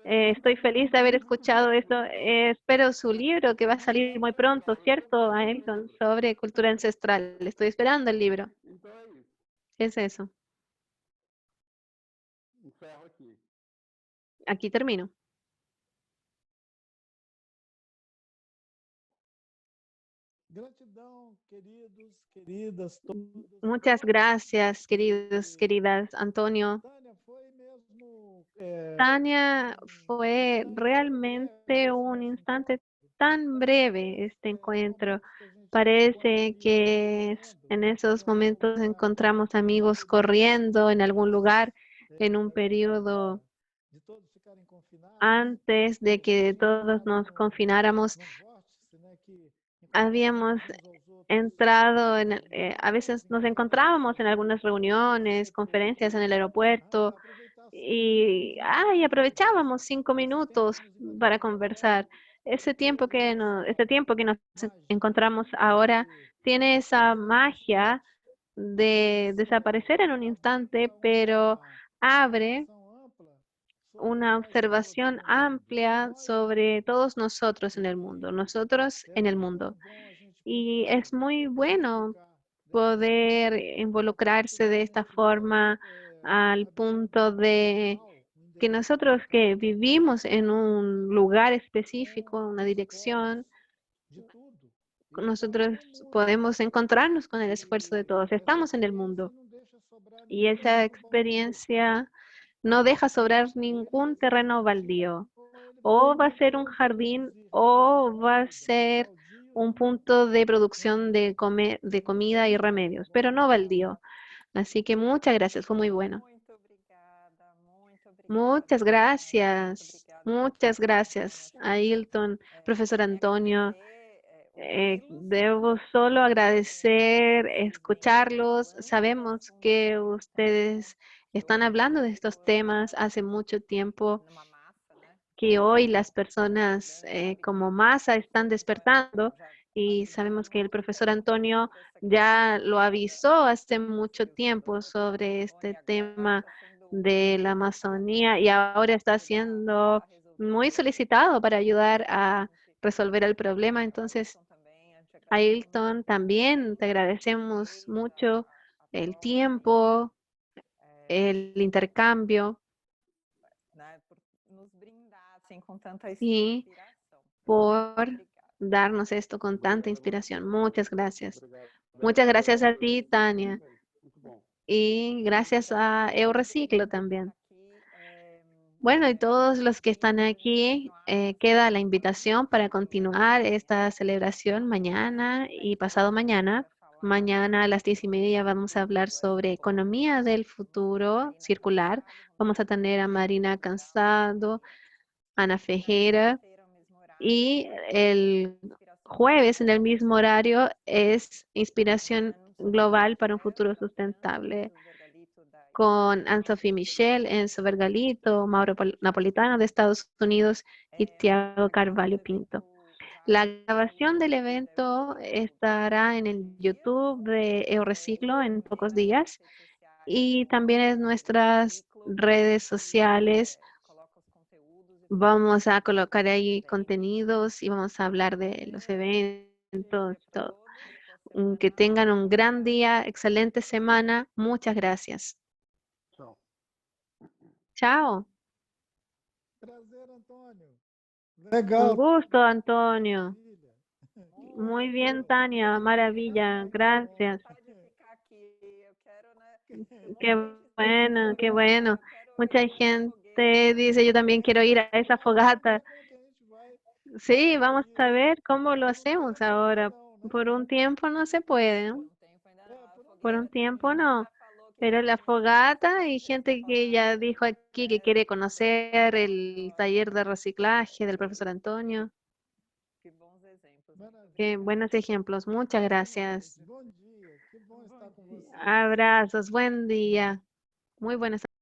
Estoy feliz de haber escuchado esto. Espero su libro que va a salir muy pronto, ¿cierto, Ailton? Sobre cultura ancestral. Estoy esperando el libro. Es eso. Aquí termino. Gratidão, queridos, queridas, todas. Muchas gracias, queridos, queridas. Antonio. Tânia, foi mesmo Tania, fue realmente un instante tan breve este encuentro. Parece que en esos momentos encontramos amigos corriendo en algún lugar en un periodo de todos ficarem confinados, antes de que todos nos confináramos. no vórtice, né, que Habíamos encontrávamos uns aos outros entrado a veces nos encontrábamos en algunas reuniones, conferencias en el aeropuerto y aprovechábamos 5 minutos para conversar. Ese tiempo que nos encontramos ahora tiene esa magia de desaparecer en un instante, pero abre una observación amplia sobre todos nosotros en el mundo, nosotros en el mundo. Y es muy bueno poder involucrarse de esta forma al punto de que nosotros que vivimos en un lugar específico, una dirección, nosotros podemos encontrarnos con el esfuerzo de todos. Estamos en el mundo y esa experiencia no deja sobrar ningún terreno baldío. O va a ser un jardín o va a ser un punto de producción de comida y remedios, pero no baldío. Así que muchas gracias, fue muy bueno. Muchas gracias a Hilton, profesor Antonio. Debo solo agradecer, escucharlos. Sabemos que ustedes están hablando de estos temas hace mucho tiempo, que hoy las personas como masa están despertando y sabemos que el profesor Antonio ya lo avisó hace mucho tiempo sobre este tema de la Amazonía y ahora está siendo muy solicitado para ayudar a resolver el problema. Entonces, Ailton, también te agradecemos mucho el tiempo, el intercambio y por darnos esto con tanta inspiración. Muchas gracias. Muchas gracias a ti, Tania. Y gracias a Eurociclo también. Bueno, y todos los que están aquí, queda la invitación para continuar esta celebración mañana y pasado mañana. Mañana a las 10:30 vamos a hablar sobre economía del futuro circular. Vamos a tener a Marina Cansado, Ana Fejera y el jueves en el mismo horario es Inspiración Global para un Futuro Sustentable con Anne-Sophie Michel, Enzo Vergalito, Mauro Napolitano de Estados Unidos y Tiago Carvalho Pinto. La grabación del evento estará en el YouTube de Eureciclo en pocos días y también en nuestras redes sociales. Vamos a colocar ahí contenidos y vamos a hablar de los eventos, todo. Que tengan un gran día, excelente semana. Muchas gracias. Chao. Chao. Prazer, Antônio. Un Legal. gusto, Antonio. Maravilha. Muy bien, Tania. Maravilla. Gracias. Pode ficar aqui. Eu quero, né? Qué bueno, qué bueno. Eu quero Mucha ir nessa gente fogueira. dice, yo también quiero ir a esa fogata. Como que a gente vai Sí, vamos conseguir a isso? ver cómo lo Por um hacemos tempo ainda ahora. não, né? Por un tiempo no se puede, ¿no? Por Por um tempo ainda não. A un fogueira, tiempo a gente no. já falou que Pero tem la gente fogata, hay que gente que ya dijo aquí que quiere conocer el taller de reciclaje del profesor Antonio. Que bons exemplos. Maravilha. Qué buenos ejemplos. Muchas gracias. Bom dia. Que bom estar com você. Abrazos. Buen día. Muy buenas